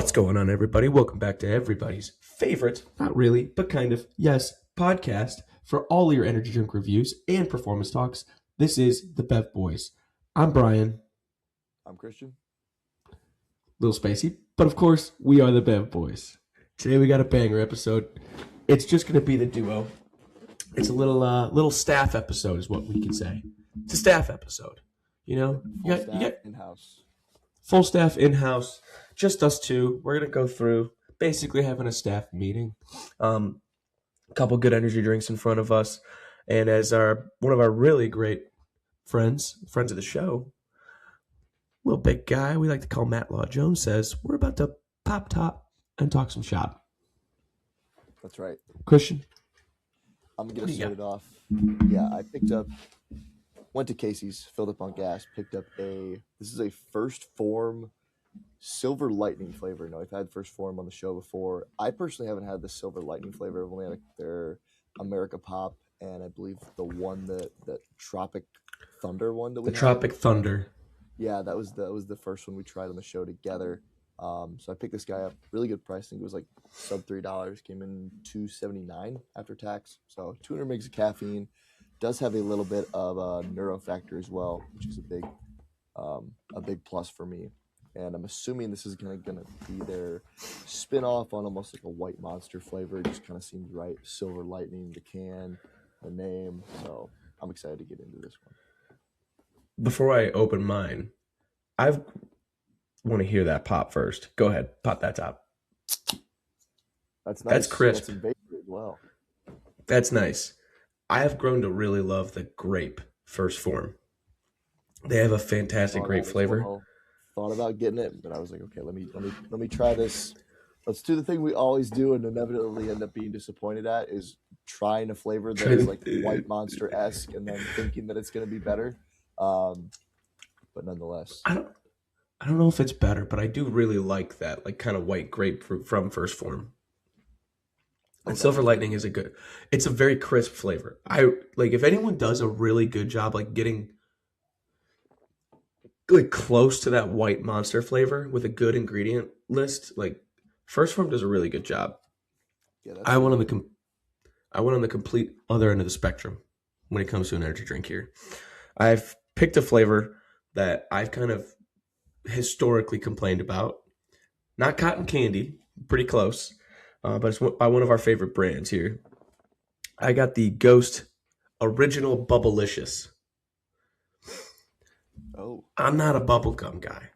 What's going on, everybody? Welcome back to everybody's favorite, not really, but kind of, yes, podcast for all your energy drink reviews and performance talks. This is the Bev Boys. I'm Brian, I'm Christian. little spacey, but of course, we are the Bev Boys. Today we got a banger episode. It's just going to be the duo. It's a little staff episode, is what we can say. It's a staff episode. You know, Full staff in-house. Full staff in-house, just us two. We're going to go through basically having a staff meeting. A couple good energy drinks in front of us. And as one of our really great friends of the show, little big guy we like to call Matt Law Jones, says, we're about to pop top and talk some shop. That's right. Christian? I'm going to get us started off. Yeah, went to Casey's, filled up on gas, picked up this is a First Form Silver Lightning flavor. No, I've had First Form on the show before. I personally haven't had the Silver Lightning flavor. I've only had their America Pop, and I believe the one that Tropic Thunder one that we had. Tropic Thunder. Yeah, that was the first one we tried on the show together. So I picked this guy up, really good price. I think it was like sub $3. Came in $2.79 after tax. So 200 mgs of caffeine. Does have a little bit of a neuro factor as well, which is a big plus for me. And I'm assuming this is gonna be their spin-off on almost like a White Monster flavor. It just kind of seems right. Silver Lightning, the can, the name. So I'm excited to get into this one. Before I open mine, I want to hear that pop first. Go ahead, pop that top. That's nice. That's crisp. That's in vapor as well. That's nice. I have grown to really love the grape First Form. They have a fantastic grape flavor. Thought about getting it, but I was like, okay, let me try this. Let's do the thing we always do and inevitably end up being disappointed at, is trying a flavor that is like White Monster-esque and then thinking that it's going to be better. But nonetheless, I don't know if it's better, but I do really like that, like kind of white grapefruit from First Form. And Silver Lightning is it's a very crisp flavor. If anyone does a really good job, like getting like close to that White Monster flavor with a good ingredient list, like First Form does a really good job. Yeah, I went on the complete other end of the spectrum when it comes to an energy drink here. I've picked a flavor that I've kind of historically complained about. Not cotton candy, pretty close. But it's by one of our favorite brands here. I got the Ghost Original Bubblicious. Oh. I'm not a bubblegum guy.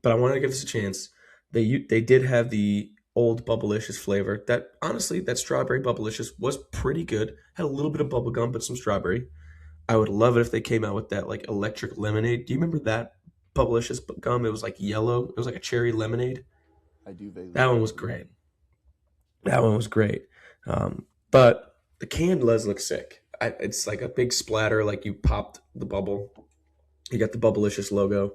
But I wanted to give this a chance. They did have the old Bubblicious flavor. That, honestly, that strawberry Bubblicious was pretty good. Had a little bit of bubblegum, but some strawberry. I would love it if they came out with that, like, electric lemonade. Do you remember that Bubblicious gum? It was, like, yellow. It was like a cherry lemonade. I do vaguely. That one was great. But the can does look sick. It's like a big splatter, like you popped the bubble. You got the Bubblicious logo.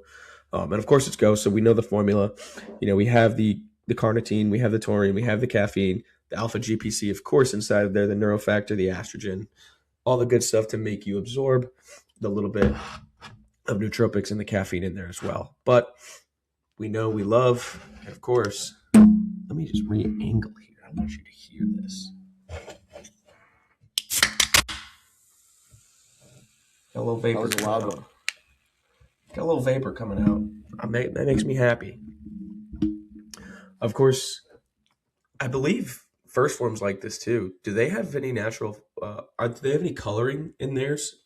And of course it's Ghost, so we know the formula. You know, we have the carnitine, we have the taurine, we have the caffeine, the alpha GPC, of course, inside of there, the neurofactor, the estrogen, all the good stuff to make you absorb the little bit of nootropics and the caffeine in there as well. But we know we love, and of course, let me just re-angle here. I want you to hear this. Got a little vapor. That was a loud one. Got a little vapor coming out. That makes me happy. Of course, I believe First Form's like this too. Do they have any natural? Do they have any coloring in theirs?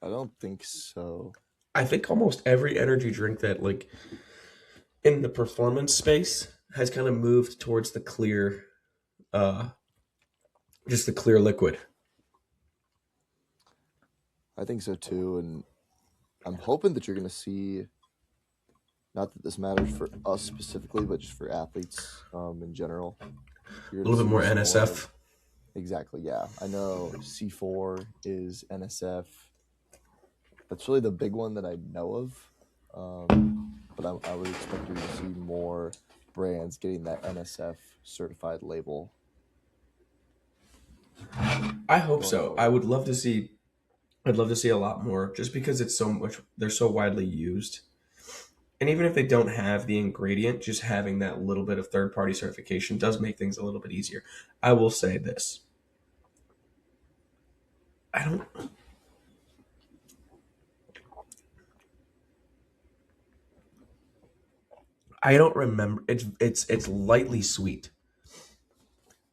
I don't think so. I think almost every energy drink that, like, in the performance space has kind of moved towards the clear, just the clear liquid. I think so too, and I'm hoping that you're going to see, not that this matters for us specifically, but just for athletes in general. A little bit more NSF. Exactly, yeah. I know C4 is NSF. That's really the big one that I know of. But I would expect you to see more brands getting that NSF certified label. I hope so. I would love to see. I'd love to see a lot more, just because it's so much. They're so widely used. And even if they don't have the ingredient, just having that little bit of third party certification does make things a little bit easier. I will say this. I don't I don't remember. It's lightly sweet.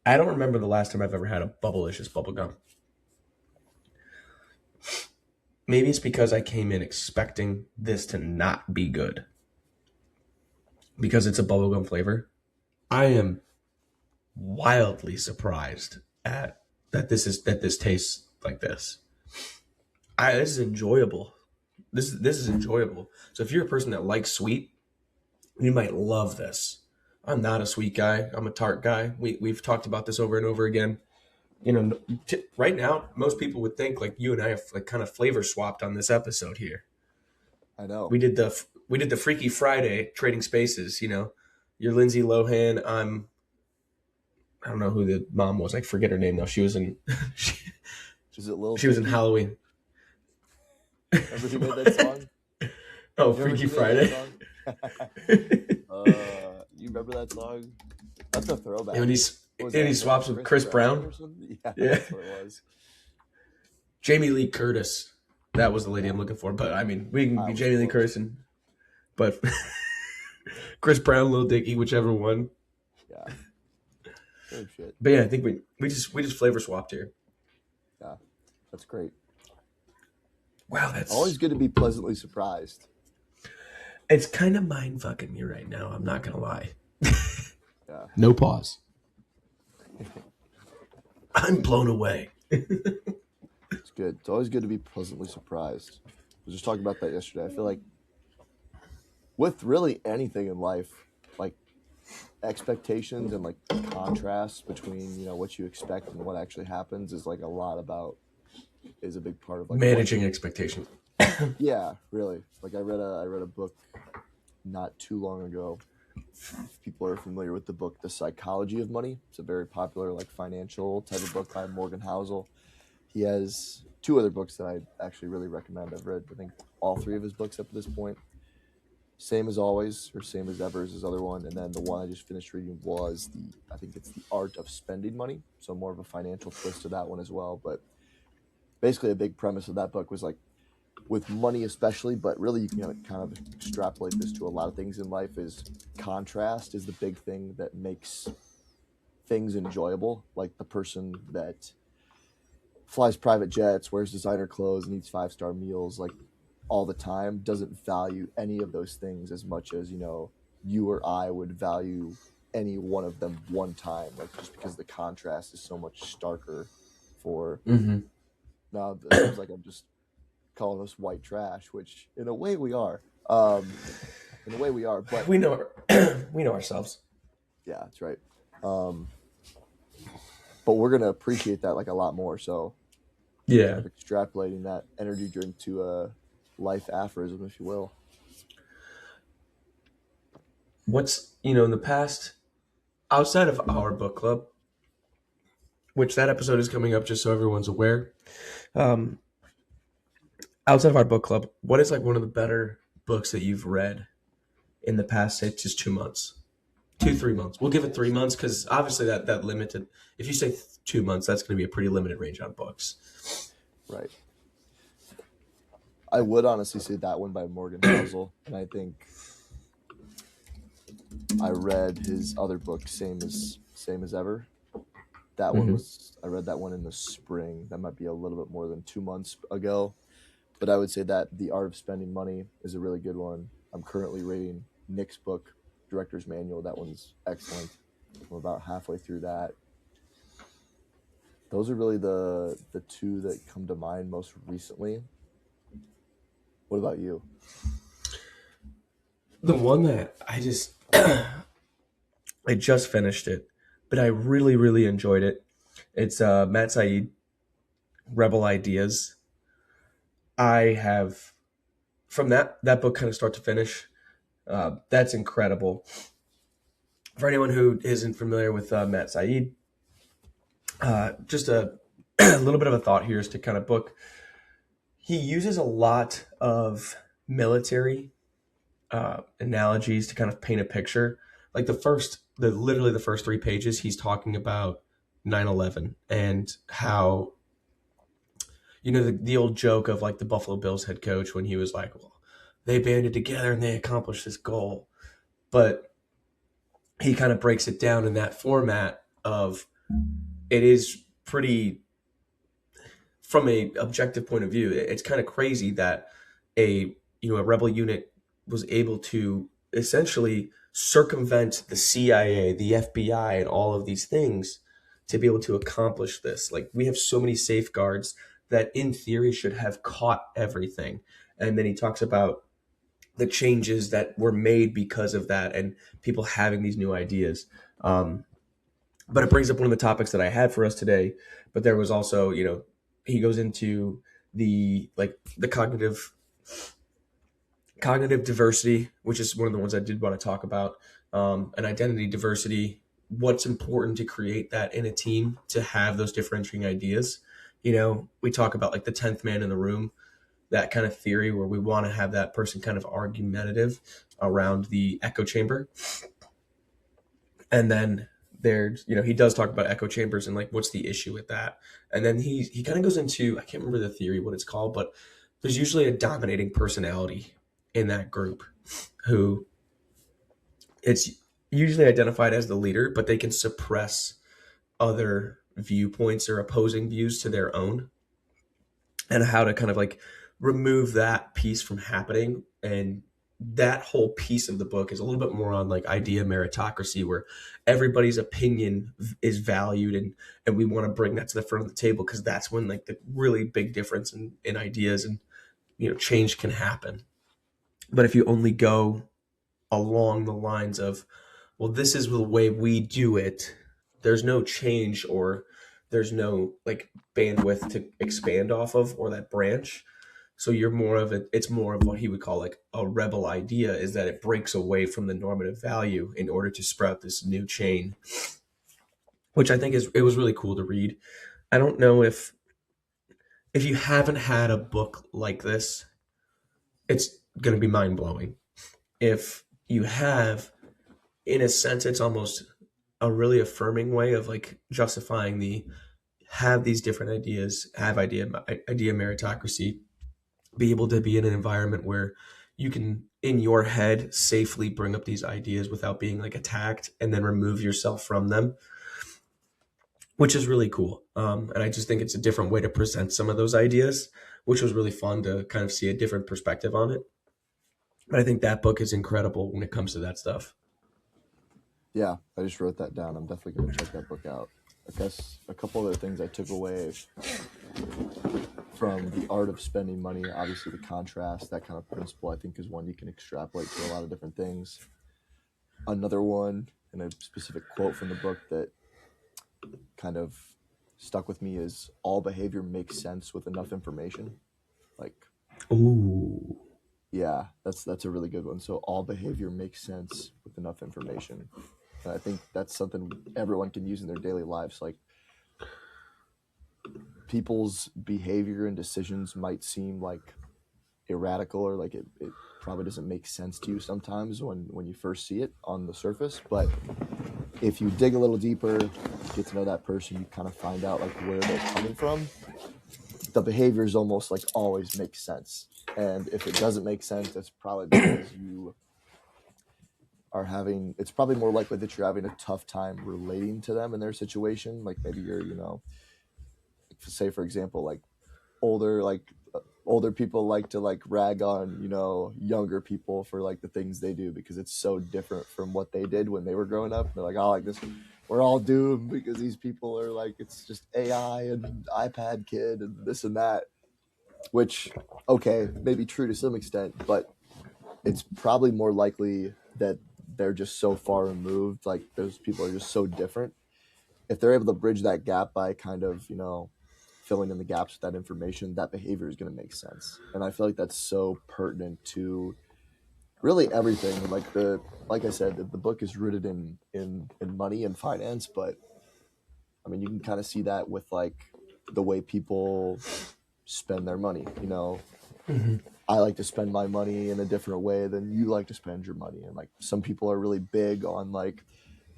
I don't remember the last time I've ever had a Bubblicious bubble gum. Maybe it's because I came in expecting this to not be good because it's a bubblegum flavor. I am wildly surprised at that this tastes like this. This is enjoyable. This is enjoyable. So if you're a person that likes sweet, you might love this. I'm not a sweet guy. I'm a tart guy. We've talked about this over and over again. Right now, most people would think like you and I have like kind of flavor swapped on this episode here. I know. We did the Freaky Friday trading spaces. You're Lindsay Lohan. I don't know who the mom was. I forget her name now. She was in she, Is it Lil she was in Dicky? Halloween. Remember he made that song? Oh, You remember Freaky he made Friday. that song? You remember that song? That's a throwback. And What was he that? swaps with Chris Brown. or something? Yeah, Yeah. that's what it was. Jamie Lee Curtis. That was the lady I'm looking for. But I mean, we can I be was Jamie Lee close. Curtis, but Chris Brown, Lil Dicky, whichever one. Yeah. Good shit. But yeah, I think we just flavor swapped here. Yeah. That's great. Wow, that's Always good to be pleasantly surprised. it's kind of mind fucking me right now. I'm not gonna lie. Yeah. No pause. I'm blown away. It's good. It's always good to be pleasantly surprised. I was just talking about that yesterday. I feel like with really anything in life, like expectations and like contrasts between, what you expect and what actually happens is like is a big part of like Managing expectations. Yeah, really. Like I read a book not too long ago. If people are familiar with the book The Psychology of Money, it's a very popular like financial type of book by Morgan Housel. He has two other books that I actually really recommend. I've read, I think, all three of his books up to this point. Same as Always, or Same as Ever is his other one. And then the one I just finished reading was I think it's The Art of Spending Money. So more of a financial twist to that one as well. But basically a big premise of that book was like, with money especially, but really you can kind of extrapolate this to a lot of things in life, is contrast is the big thing that makes things enjoyable. Like the person that flies private jets, wears designer clothes, and eats 5-star meals like all the time doesn't value any of those things as much as you or I would value any one of them one time, like just because the contrast is so much starker for Mm-hmm. now it seems like I'm just calling us white trash, which in a way we are. But We know we know ourselves. yeah, that's right. But we're gonna appreciate that like a lot more. So Yeah. extrapolating that energy drink to a life aphorism, if you will. What's in the past, outside of our book club, which that episode is coming up, just so everyone's aware. Um, outside of our book club, what is like one of the better books that you've read in the past, say, just 2 months, 3 months? We'll give it 3 months because obviously that limited. If you say 2 months, that's going to be a pretty limited range on books. Right. I would honestly say that one by Morgan Housel, and I think I read his other book, Same as Ever. That one I read that one in the spring. That might be a little bit more than 2 months ago. But I would say that The Art of Spending Money is a really good one. I'm currently reading Nick's book, Director's Manual. That one's excellent. I'm about halfway through that. Those are really the two that come to mind most recently. What about you? The one that I just finished it, but I really, really enjoyed it. It's Matt Said, Rebel Ideas. I have, from that book kind of start to finish, that's incredible. For anyone who isn't familiar with Matt Said, just a little bit of a thought here is to kind of book. He uses a lot of military analogies to kind of paint a picture. Like literally the first 3 pages, he's talking about 9/11 and how, the old joke of like the Buffalo Bills head coach when he was like, well, they banded together and they accomplished this goal. But he kind of breaks it down in that format of it is pretty, from a objective point of view, it's kind of crazy that a rebel unit was able to essentially circumvent the CIA, the FBI, and all of these things to be able to accomplish this. Like, we have so many safeguards that in theory should have caught everything. And then he talks about the changes that were made because of that and people having these new ideas. But it brings up one of the topics that I had for us today. But there was also, he goes into the cognitive diversity, which is one of the ones I did want to talk about, and identity diversity. What's important to create that in a team to have those differentiating ideas. We talk about like the 10th man in the room, that kind of theory where we want to have that person kind of argumentative around the echo chamber. And then he does talk about echo chambers and like what's the issue with that. And then he kind of goes into, I can't remember the theory, what it's called, but there's usually a dominating personality in that group who it's usually identified as the leader, but they can suppress other viewpoints or opposing views to their own, and how to kind of like remove that piece from happening. And that whole piece of the book is a little bit more on like idea meritocracy, where everybody's opinion is valued, and we want to bring that to the front of the table, because that's when like the really big difference in ideas and change can happen. But if you only go along the lines of, well, this is the way we do it, there's no change, or there's no like bandwidth to expand off of, or that branch. So it's more of what he would call like a rebel idea, is that it breaks away from the normative value in order to sprout this new chain, which I think it was really cool to read. I don't know if you haven't had a book like this, it's going to be mind blowing. If you have, in a sense, it's almost a really affirming way of like justifying the have these different ideas, have idea meritocracy, be able to be in an environment where you can in your head safely bring up these ideas without being like attacked, and then remove yourself from them, which is really cool. And I just think it's a different way to present some of those ideas, which was really fun to kind of see a different perspective on it. But I think that book is incredible when it comes to that stuff. Yeah, I just wrote that down. I'm definitely going to check that book out. I guess a couple other things I took away from The Art of Spending Money, obviously the contrast, that kind of principle, I think is one you can extrapolate to a lot of different things. Another one, and a specific quote from the book that kind of stuck with me, is all behavior makes sense with enough information. Like, Ooh. yeah, that's a really good one. So all behavior makes sense with enough information. And I think that's something everyone can use in their daily lives. Like, people's behavior and decisions might seem like erratical, or like it probably doesn't make sense to you sometimes when you first see it on the surface. But if you dig a little deeper, get to know that person, you kind of find out like where they're coming from. The behaviors almost like always make sense. And if it doesn't make sense, it's probably because it's probably more likely that you're having a tough time relating to them in their situation. Like maybe you're, say for example, like older people like to like rag on, younger people for like the things they do, because it's so different from what they did when they were growing up. And they're like, oh, like this, we're all doomed because these people are like, it's just AI and iPad kid and this and that, which, okay, maybe true to some extent, but it's probably more likely that they're just so far removed. Like those people are just so different. If they're able to bridge that gap by kind of, filling in the gaps with that information, that behavior is going to make sense. And I feel like that's so pertinent to really everything. Like I said, the book is rooted in money and finance, but I mean, you can kind of see that with like the way people spend their money. Hmm. I like to spend my money in a different way than you like to spend your money. And like some people are really big on like,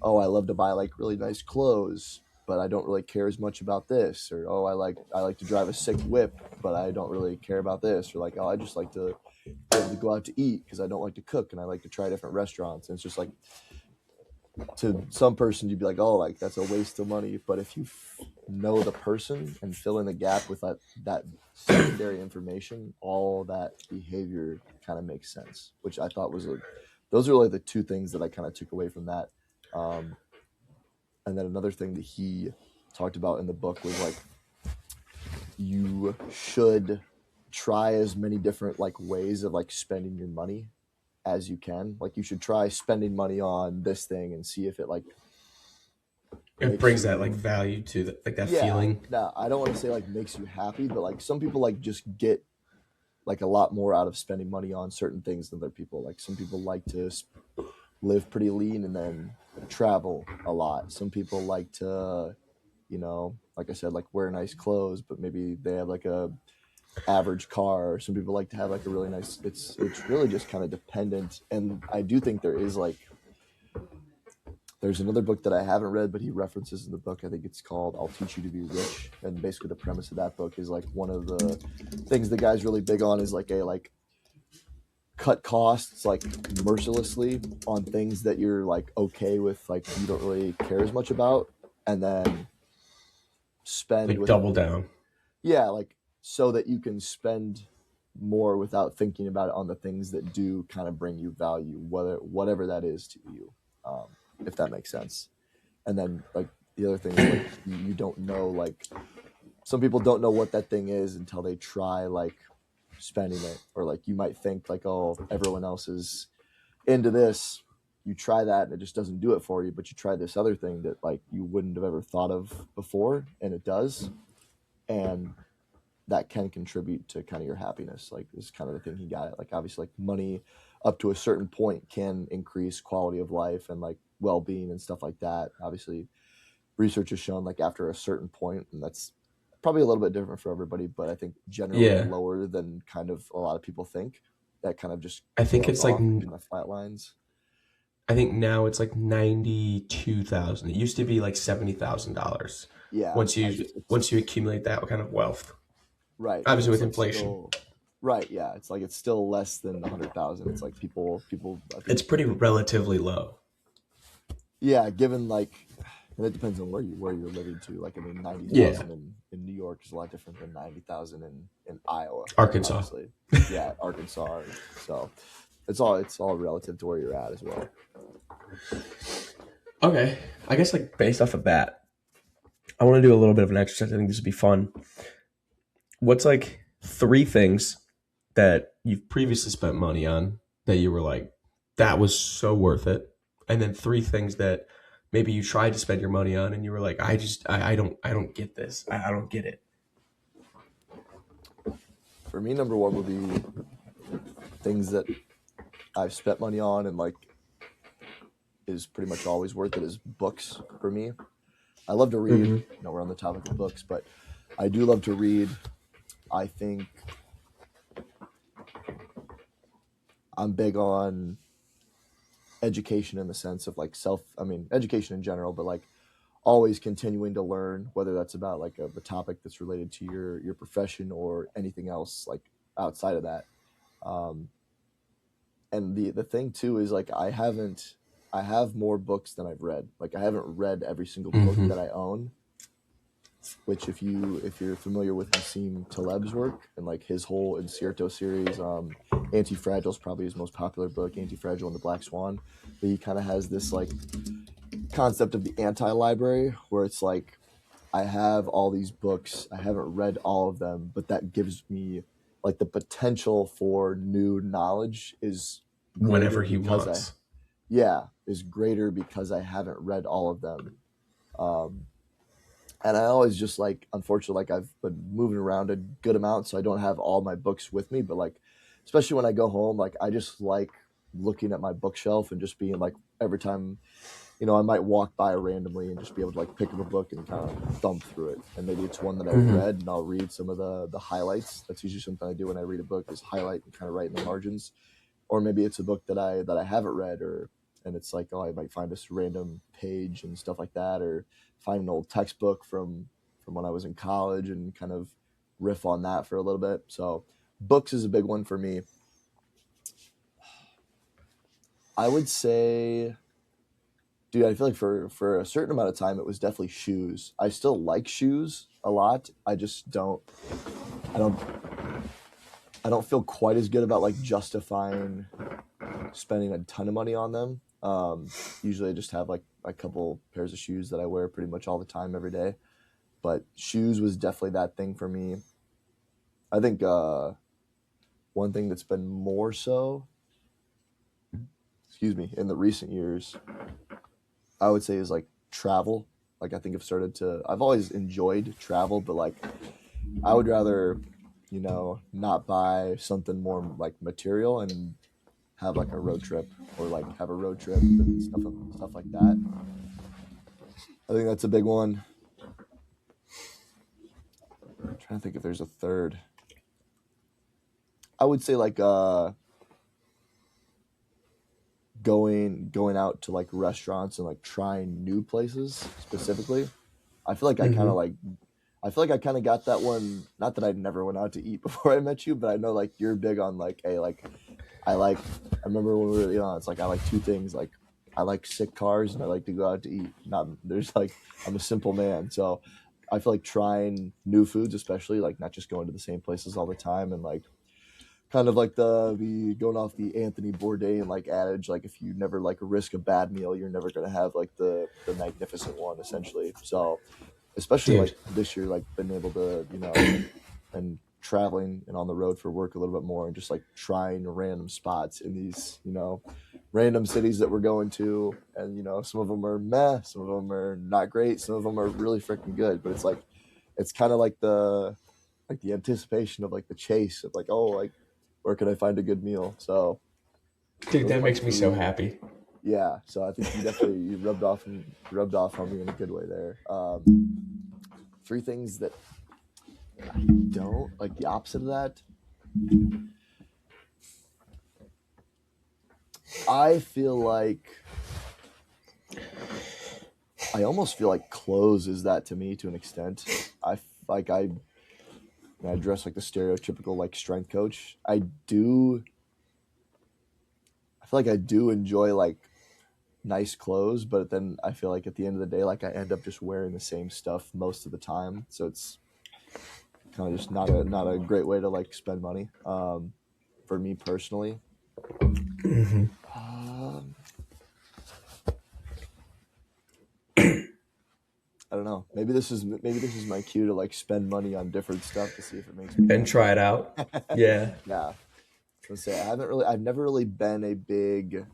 oh, I love to buy like really nice clothes, but I don't really care as much about this. Or oh, I like to drive a sick whip, but I don't really care about this. Or like, oh, I just like to be able to go out to eat because I don't like to cook and I like to try different restaurants. And it's just like to some person you'd be like, oh, like that's a waste of money. But if you know the person and fill in the gap with that secondary information, all that behavior kind of makes sense, which I thought was a those are like the two things that I kind of took away from that. Um, and then another thing that he talked about in the book was like you should try as many different like ways of like spending your money as you can. Like you should try spending money on this thing and see if it like It makes brings that like you, value to like that yeah. feeling. No, I don't want to say like makes you happy, but like some people like just get like a lot more out of spending money on certain things than other people. Like some people like to live pretty lean and then travel a lot. Some people like to, like I said, like wear nice clothes, but maybe they have like a average car. Some people like to have like a really nice. It's really just kind of dependent. And I do think there is like there's another book that I haven't read, but he references in the book. I think it's called "I'll Teach You to Be Rich," and basically the premise of that book is like one of the things the guy's really big on is like a like cut costs like mercilessly on things that you're like okay with, like you don't really care as much about, and then spend Like with double down. yeah, like so that you can spend more without thinking about it on the things that do kind of bring you value, whatever that is to you, um, if that makes sense. And then like the other thing is like you don't know, like some people don't know what that thing is until they try like spending it, or like you might think like, oh, everyone else is into this, you try that and it just doesn't do it for you, but you try this other thing that like you wouldn't have ever thought of before and it does, and that can contribute to kind of your happiness. Like this is kind of the thing he got at. Like obviously like money up to a certain point can increase quality of life and like well-being and stuff like that. Obviously research has shown like after a certain point, and that's probably a little bit different for everybody, but I think generally Yeah. lower than kind of a lot of people think, that kind of just I think tails it's like off and kind of flatlines. I think now it's like 92,000. It used to be like $70,000 Yeah, once you it's once you accumulate that kind of wealth. right, and Obviously it's with like inflation. still right. Yeah, it's like it's still less than 100,000. It's like people. I think It's pretty people. relatively low. Yeah, given like, and it depends on where you're living too. Like I mean, ninety Yeah. thousand in New York is a lot different than 90,000 in Iowa, Arkansas. obviously. Yeah, Arkansas. So it's all relative to where you're at as well. Okay. I guess like based off of that, I want to do a little bit of an exercise. I think this would be fun. What's like three things that you've previously spent money on that you were like, that was so worth it? And then three things that maybe you tried to spend your money on and you were like, I don't get this. I don't get it. For me, number one would be things that I've spent money on and like is pretty much always worth it is books for me. I love to read. Hmm. We're on the topic of books, but I do love to read. I think I'm big on education in the sense of like I mean, education in general, but like always continuing to learn, whether that's about like a topic that's related to your profession or anything else like outside of that. Um, and the thing too is like I have more books than I've read. Like I haven't read every single book Hmm. that I own, which if you're familiar with Nassim Taleb's work and like his whole Encierto series, Anti-Fragile is probably his most popular book, Anti-Fragile and the Black Swan. But he kind of has this like concept of the anti-library where it's like I have all these books, I haven't read all of them, but that gives me like the potential for new knowledge is greater Whenever he because I wants. yeah is greater because I haven't read all of them. Um, and I always just like unfortunately like I've been moving around a good amount, so I don't have all my books with me. But like, especially when I go home, like I just like looking at my bookshelf and just being like every time. I might walk by randomly and just be able to like pick up a book and kind of thumb through it. And maybe it's one that I've Hmm. read, and I'll read some of the highlights. That's usually something I do when I read a book, is highlight and kind of write in the margins. Or maybe it's a book that I haven't read, or and it's like, oh, I might find this random page and stuff like that, or find an old textbook from when I was in college and kind of riff on that for a little bit. So books is a big one for me. I would say, dude, I feel like for a certain amount of time it was definitely shoes. I still like shoes a lot. I don't I don't feel quite as good about like justifying spending a ton of money on them. Usually I just have like a couple pairs of shoes that I wear pretty much all the time every day. But shoes was definitely that thing for me. I think one thing that's been more so, excuse me, in the recent years, I would say is like travel. Like I think I've always enjoyed travel, but like I would rather, not buy something more like material and have like a road trip, or like have a road trip and stuff like that. I think that's a big one. I'm trying to think if there's a third. I would say like going out to like restaurants and like trying new places specifically. I feel like I kind of Hmm. like I feel like I kind of got that one. Not that I never went out to eat before I met you, but I know like you're big on like, hey, like I like. I remember when we were young. It's like I like two things. Like I like sick cars and I like to go out to eat. Not there's like I'm a simple man, so I feel like trying new foods, especially like not just going to the same places all the time, and like kind of like the going off the Anthony Bourdain like adage, like if you never like risk a bad meal, you're never gonna have like the magnificent one essentially. So especially like Dude, this year, like been able to and traveling and on the road for work a little bit more, and just like trying random spots in these random cities that we're going to, and some of them are meh, some of them are not great, some of them are really freaking good, but it's like it's kind of like the anticipation of like the chase of like, oh, like where can I find a good meal? So dude, those are that my makes me so three. happy. Yeah, so I think you rubbed off on me in a good way there. Three things that I don't like, the opposite of that. I feel like I almost feel like clothes is that to me to an extent. Like I dress like the stereotypical like strength coach. I feel like I do enjoy like nice clothes, but then I feel like at the end of the day, like I end up just wearing the same stuff most of the time. So it's kind of just not a great way to like spend money. For me personally, Hmm. um, I don't know. Maybe this is my cue to like spend money on different stuff to see if it makes me And try it happy. out. Yeah. Yeah, let's say I've never really been a big.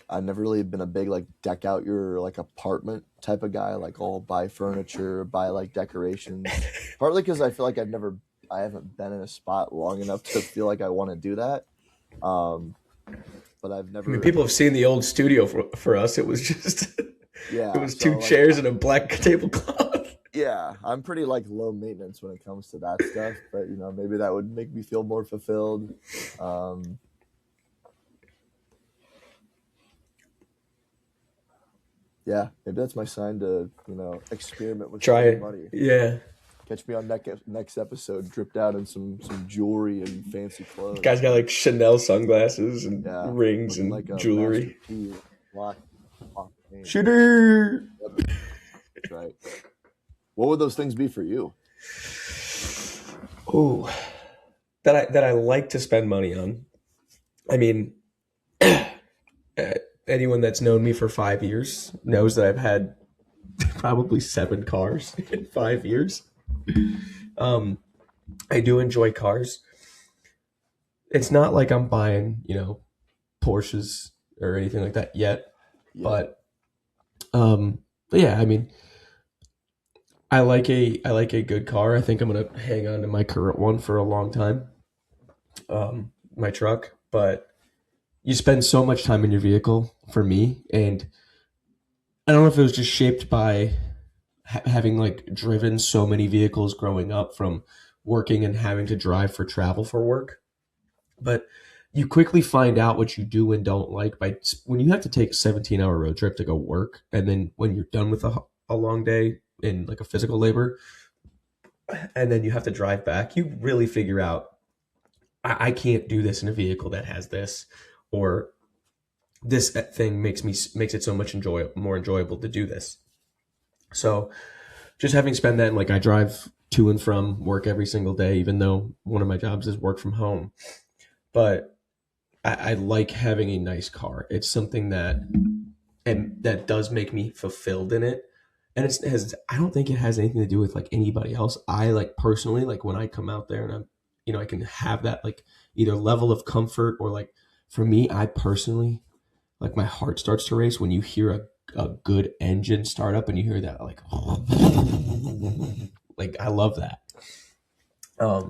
I've never really been a big like deck out your like apartment type of guy. Like all buy furniture, buy like decorations. Partly because I feel like I haven't been in a spot long enough to feel like I want to do that. Um, but I've I mean, never. people have seen the old studio for us. It was just, it Yeah, was two so like chairs and a black tablecloth. yeah, I'm pretty like low maintenance when it comes to that stuff, but maybe that would make me feel more fulfilled. Um, yeah, maybe that's my sign to experiment with Try spending it. money. Yeah. Catch me on next episode, dripped out in some jewelry and fancy Guy's clothes. got like Chanel sunglasses and Yeah, rings looking and like a Master jewelry. P. Lock, lock, chain. Shooter. Yep, that's right. What would those things be for you? Oh, that I like to spend money on. I mean, uh, anyone that's known me for 5 years knows that I've had probably 7 cars in 5 years. Um, I do enjoy cars. It's not like I'm buying, Porsches or anything like that yet, Yet, but um, but yeah, I mean, I like a good car. I think I'm gonna hang on to my current one for a long time. My truck, but you spend so much time in your vehicle for me, and I don't know if it was just shaped by having like driven so many vehicles growing up from working and having to drive for travel for work, but you quickly find out what you do and don't like by when you have to take a 17-hour road trip to go work, and then when you're done with a long day in like a physical labor, and then you have to drive back, you really figure out I can't do this in a vehicle that has this, or this thing makes it so much more enjoyable to do this. So just having spent that, like I drive to and from work every single day, even though one of my jobs is work from home. But I like having a nice car. It's something that does make me fulfilled in it. And I don't think it has anything to do with like anybody else. I like personally, like when I come out there and I can have that like either level of comfort or like for me, I personally, like my heart starts to race when you hear a good engine start up and you hear that like I love that.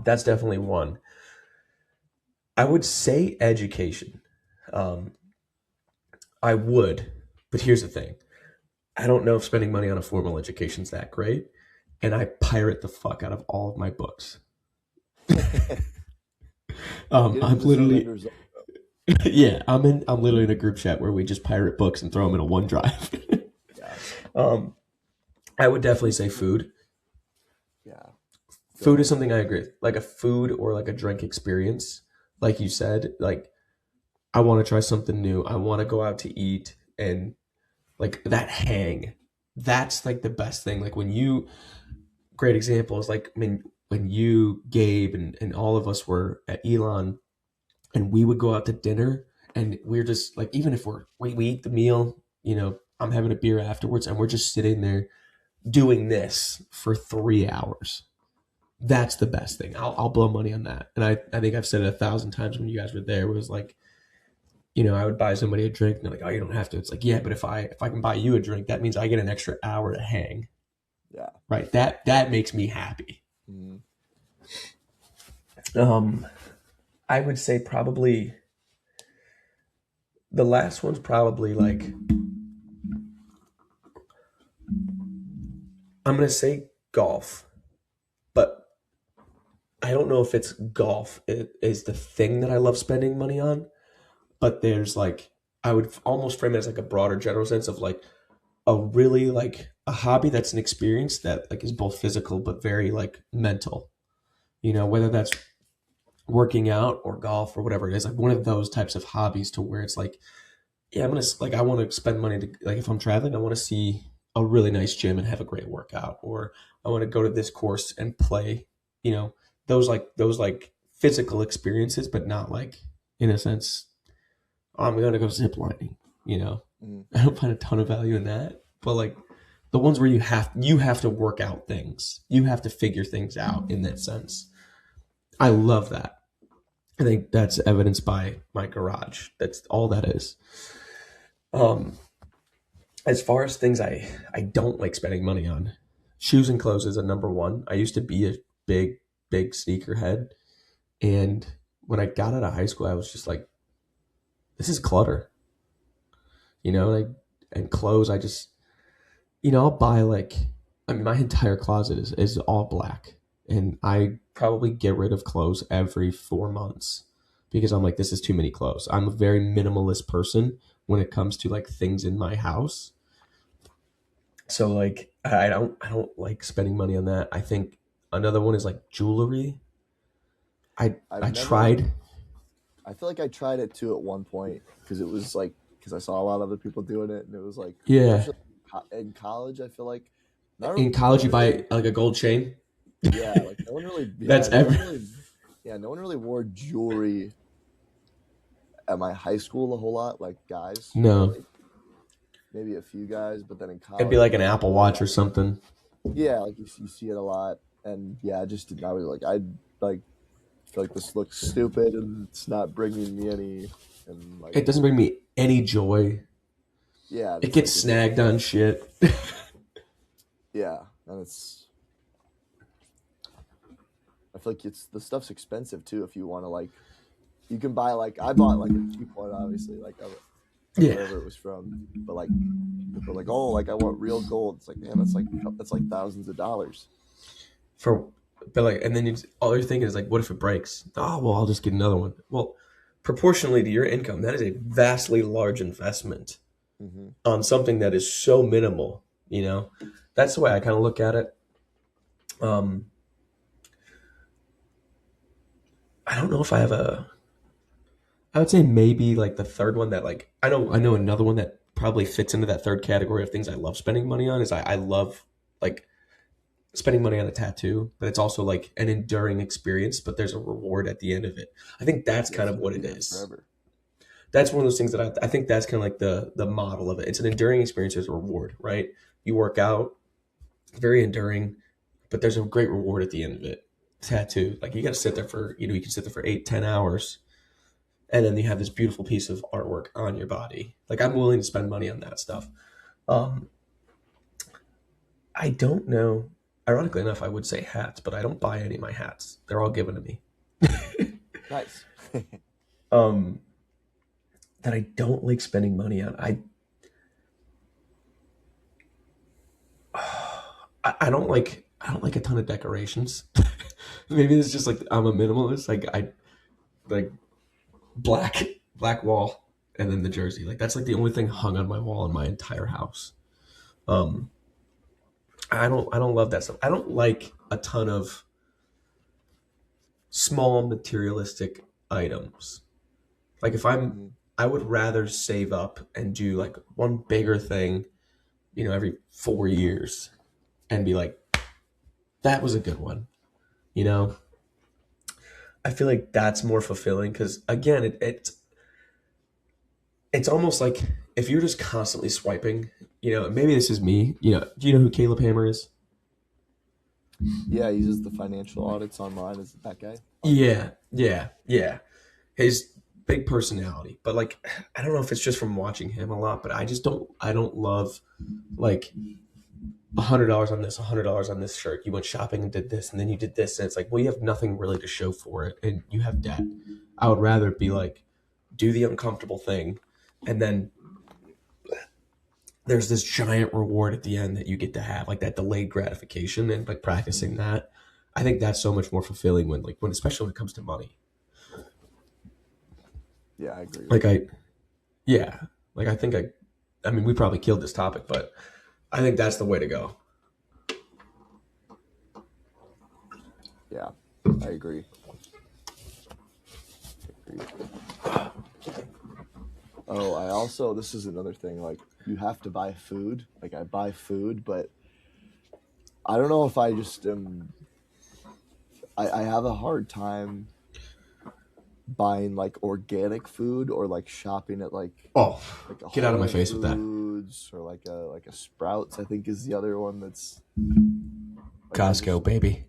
That's definitely one. I would say education. Um, I would, but here's the thing. I don't know if spending money on a formal education is that great, and I pirate the fuck out of all of my books. Get I'm into some literally vendors. yeah, I'm literally in a group chat where we just pirate books and throw them in a OneDrive. Yeah, um, I would definitely say food. yeah, feel Food that. is something I agree with. Like a food or like a drink experience. Like you said, like I want to try something new. I want to go out to eat and like that hang. That's like the best thing. Like when you great example is like when you, Gabe, and all of us were at Elon and we would go out to dinner and we're just like even if we eat the meal, I'm having a beer afterwards and we're just sitting there doing this for 3 hours. That's the best thing. I'll blow money on that. And I think I've said it 1,000 times when you guys were there. It was like, I would buy somebody a drink and they're like, oh, you don't have to. It's like, yeah, but if I can buy you a drink, that means I get an extra hour to hang. Yeah. Right. That makes me happy. Mhm. Um, I would say probably the last one's probably like I'm gonna say golf, but I don't know if it's golf is the thing that I love spending money on. But there's like I would almost frame it as like a broader general sense of like a really like a hobby that's an experience that like is both physical but very like mental. Whether that's working out or golf or whatever it is, like one of those types of hobbies to where it's like, yeah, I want to spend money to like if I'm traveling, I want to see a really nice gym and have a great workout, or I want to go to this course and play, you know, those like physical experiences, but not like in a sense, oh, I'm gonna go zip lining, you know. Mhm. I don't find a ton of value in that. But like the ones where you have to work out things. You have to figure things out in that sense. I love that. I think that's evidenced by my garage. That's all that is. Um, as far as things I don't like spending money on, shoes and clothes is a number one. I used to be a big sneakerhead, and when I got out of high school, I was just like, this is clutter, like and clothes. I just I'll buy like I mean my entire closet is all black, and I probably get rid of clothes every 4 months because I'm like this is too many clothes. I'm a very minimalist person when it comes to like things in my house. So like I don't like spending money on that. I think another one is like jewelry. I I've never. tried. I feel like I tried it too at one point because it was like because I saw a lot of other people doing it, and it was like, Yeah. especially in college, I feel like In no college one you really, buy like a gold chain. yeah, like no one really, That's yeah, no one ever really, yeah, no one really wore jewelry at my high school a whole lot, like guys, no. really, maybe a few guys, but then in It'd be college, like like an Apple Watch or something. yeah, like you see it a lot, and yeah, I just did not really like. I like feel like this looks stupid, and it's not bringing me any, and like, It doesn't bring me any joy. yeah, It it's gets like it's snagged on shit. yeah, and it's. I feel like it's the stuff's expensive too if you want to like you can buy like I bought like a cheap one, obviously, like of Yeah. wherever it was from, but like people are like, oh, like I want real gold. It's like, man, that's like thousands of dollars. For but like, and then all you're thinking is like, what if it breaks? Oh well, I'll just get another one. Well, proportionally to your income, that is a vastly large investment Hmm. on something that is so minimal. You know, that's the way I kind of look at it. Um, I don't know if I have a. I would say maybe like the third one that like I know another one that probably fits into that third category of things I love spending money on is I love like spending money on a tattoo, but it's also like an enduring experience, but there's a reward at the end of it. I think that's Yeah, kind so of you can what do it that is. forever. That's one of those things that I think that's kind of like the model of it. It's an enduring experience. There's a reward, right? You work out, very enduring, but there's a great reward at the end of it. Tattoo, like you got to sit there for you can sit there for 8, 10 hours, and then you have this beautiful piece of artwork on your body. Like I'm willing to spend money on that stuff. Um, I don't know. Ironically enough, I would say hats, but I don't buy any of my hats. They're all given to me. Nice. um, that I don't like spending money on. I don't like a ton of decorations. Maybe it's just like I'm a minimalist. Like I like black black wall and then the jersey. Like that's like the only thing hung on my wall in my entire house. Um, I don't love that stuff. I don't like a ton of small materialistic items. Like if Hmm. I would rather save up and do like one bigger thing, every 4 years and be like, that was a good one. You know, I feel like that's more fulfilling because again, it's almost like if you're just constantly swiping, maybe this is me. Do you know who Caleb Hammer is? Yeah, he uses the financial audits online. Is it that guy on Yeah, YouTube? yeah, yeah. His big personality, but like, I don't know if it's just from watching him a lot, but I don't love like $100 on this, $100 on this shirt. You went shopping and did this, and then you did this, and it's like, well, you have nothing really to show for it, and you have debt. I would rather be like, do the uncomfortable thing, and then there's this giant reward at the end that you get to have, like that delayed gratification, and like practicing that. I think that's so much more fulfilling when especially when it comes to money. Yeah, I agree. Like yeah, like I mean, we probably killed this topic, but I think that's the way to go. Yeah, I agree. Agreed. Oh, I also this is another thing. Like you have to buy food. Like I buy food, but I don't know if I just am. I have a hard time buying like organic food or like shopping at Oh, like a get out of my Whole face with that. Foods or like a Sprouts. I think is the other one that's like I Costco, just baby.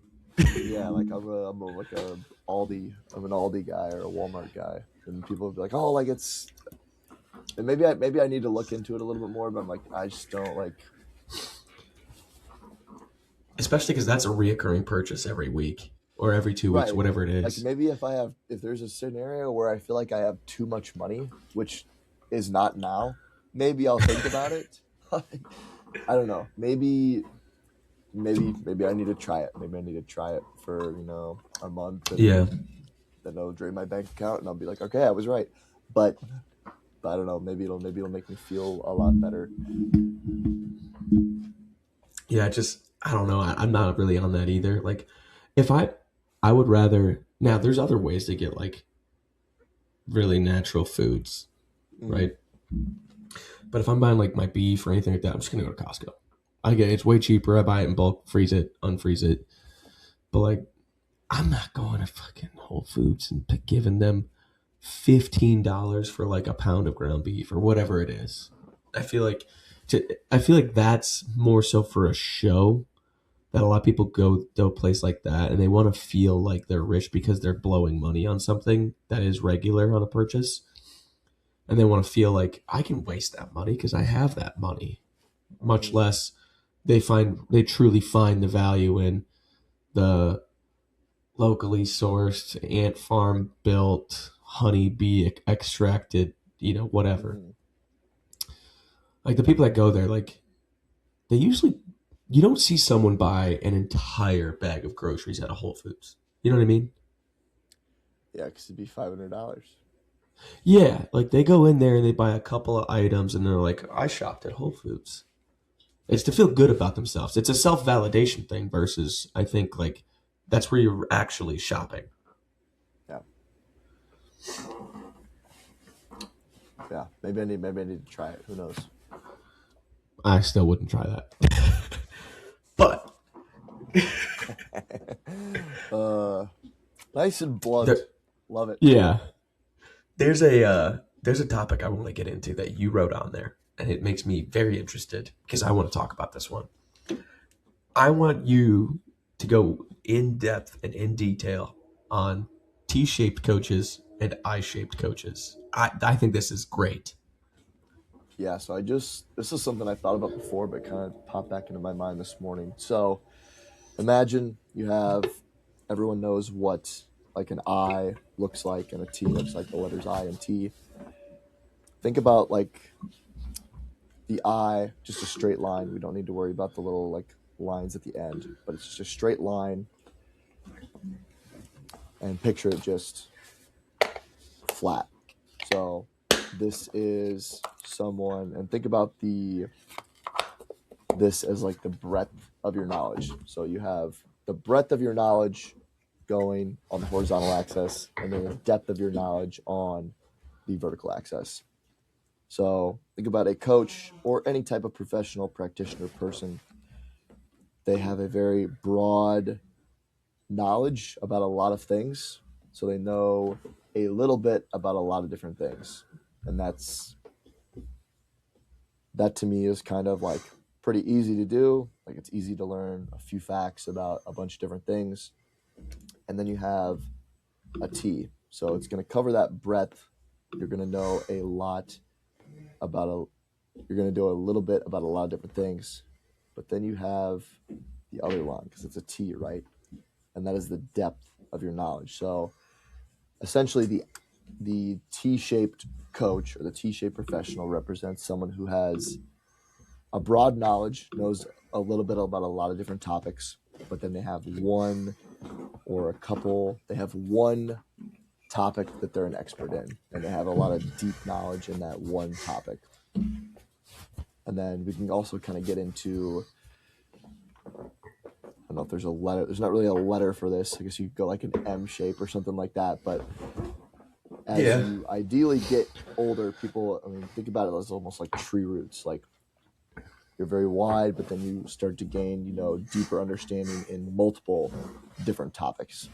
yeah like I'm a like a Aldi. I'm an Aldi guy or a Walmart guy, and people will be like, oh, like it's and maybe I need to look into it a little bit more, but I'm like I just don't like Especially because that's a reoccurring purchase every week or every 2 weeks, right. whatever it Like is. maybe if there's a scenario where I feel like I have too much money, which is not now, maybe I'll think about it. I don't know. Maybe I need to try it. Maybe I need to try it for a month, and Yeah. then it'll drain my bank account, and I'll be like, okay, I was right. But I don't know. Maybe it'll make me feel a lot better. Yeah, I don't know. I'm not really on that either. Like, if I would rather, now there's other ways to get like really natural foods, Hmm. right? But if I'm buying like my beef or anything like that, I'm just gonna go to Costco. I get it, it's way cheaper. I buy it in bulk, freeze it, unfreeze it. But like, I'm not going to fucking Whole Foods and giving them $15 for like a pound of ground beef or whatever it is. I feel like I feel like that's more so for a show that a lot of people go to a place like that and they want to feel like they're rich because they're blowing money on something that is regular on a purchase, and they want to feel like I can waste that money because I have that money. Much Hmm. less they truly find the value in the locally sourced ant farm built honey bee extracted, whatever. Hmm. Like the people that go there, like they usually, you don't see someone buy an entire bag of groceries at a Whole Foods. You know what I mean? Yeah, because it'd be $500. Yeah, like they go in there and they buy a couple of items and they're like, I shopped at Whole Foods. It's to feel good about themselves. It's a self validation thing versus, I think, like that's where you're actually shopping. Yeah, yeah. Maybe I need to try it. Who knows? I still wouldn't try that. But uh, nice and there, blunt. Love it. yeah, there's a topic I want to get into that you wrote on there, and it makes me very interested because I want to talk about this one. I want you to go in depth and in detail on T-shaped coaches and I-shaped coaches. I think this is great. Yeah. So this is something I thought about before, but kind of popped back into my mind this morning. So imagine you have everyone knows what like an I looks like and a T looks like, the letters I and T. Think about like the I, just a straight line. We don't need to worry about the little like lines at the end, but it's just a straight line. And picture it just flat. So this is someone, and think about this as like the breadth of your knowledge. So you have the breadth of your knowledge going on the horizontal axis, and then the depth of your knowledge on the vertical axis. So think about a coach or any type of professional practitioner person. They have a very broad knowledge about a lot of things. So they know a little bit about a lot of different things. And that to me is kind of like pretty easy to do. Like it's easy to learn a few facts about a bunch of different things. And then you have a T. So it's going to cover that breadth. You're going to know a lot about you're going to do a little bit about a lot of different things. But then you have the other line because it's a T, right? And that is the depth of your knowledge. So essentially the T-shaped coach or the T-shaped professional represents someone who has a broad knowledge, knows a little bit about a lot of different topics, but then they have one or a couple, they have one topic that they're an expert in, and they have a lot of deep knowledge in that one topic. And then we can also kind of get into, I don't know if there's a letter, there's not really a letter for this. I guess you could go like an M shape or something like that, but as Yeah. you ideally get older, people, I mean, think about it as almost like tree roots. Like you're very wide, but then you start to gain, deeper understanding in multiple different topics.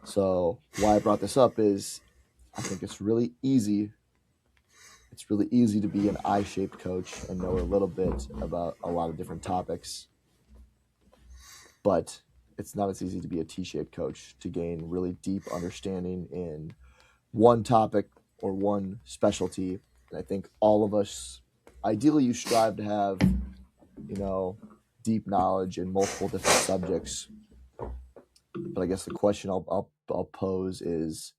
So why I brought this up is I think it's really easy. It's really easy to be an I-shaped coach and know a little bit about a lot of different topics, but it's not as easy to be a T-shaped coach to gain really deep understanding in one topic or one specialty. And I think all of us, ideally, you strive to have, deep knowledge in multiple different subjects. But I guess the question I'll pose is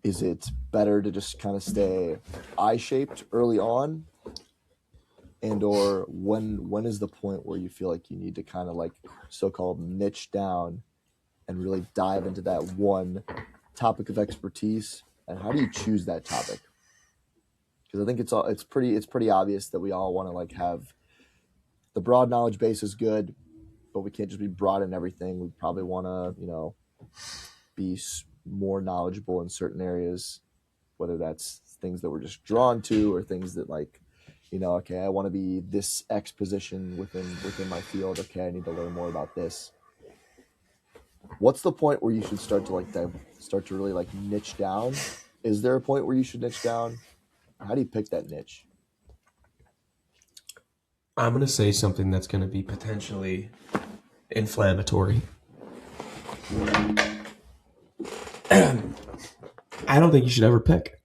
it better to just kind of stay I-shaped early on, and or when is the point where you feel like you need to kind of like so-called niche down and really dive into that one topic of expertise? And how do you choose that topic? Because I think it's pretty obvious that we all want to like have the broad knowledge base is good, but we can't just be broad in everything. We probably want to be more knowledgeable in certain areas, whether that's things that we're just drawn to or things that like, okay, I want to be this X position within my field. Okay, I need to learn more about this. What's the point where you should start to really like niche down? Is there a point where you should niche down? How do you pick that niche? I'm going to say something that's going to be potentially inflammatory. I don't think you should ever pick.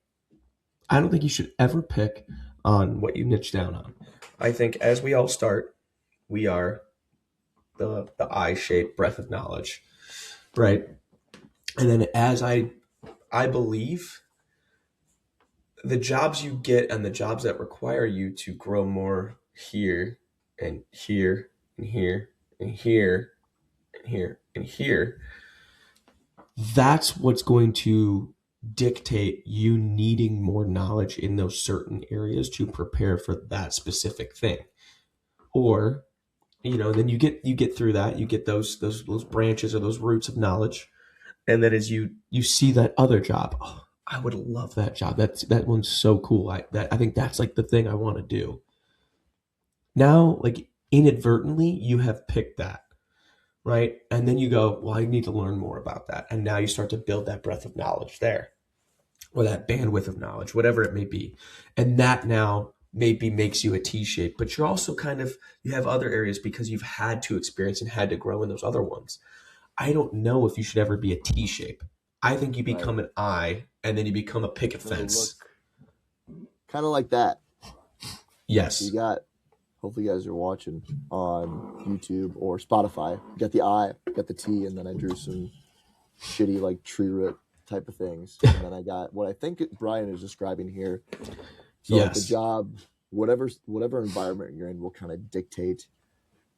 I don't think you should ever pick on what you niche down on. I think as we all start, we are the I-shaped breadth of knowledge, right? And then as I believe the jobs you get and the jobs that require you to grow more here and here and here and here and here and here, that's what's going to dictate you needing more knowledge in those certain areas to prepare for that specific thing. Or, then you get through that, you get those branches or those roots of knowledge, and then as you see that other job, oh, I would love that job. That one's so cool. I think that's like the thing I want to do. Now, like inadvertently, you have picked that, right? And then you go, well, I need to learn more about that. And now you start to build that breadth of knowledge there, or that bandwidth of knowledge, whatever it may be. And that now maybe makes you a T shape, but you're also you have other areas because you've had to experience and had to grow in those other ones. I don't know if you should ever be a T shape. I think you Right. become an I and then you become a picket It'll look fence. kind of like that. So you Yes. got, hopefully you guys are watching on YouTube or Spotify. You got the I, got the T, and then I drew some shitty like tree root type of things. And then I got what I think Brian is describing here. So like the Yes. job, whatever environment you're in will kind of dictate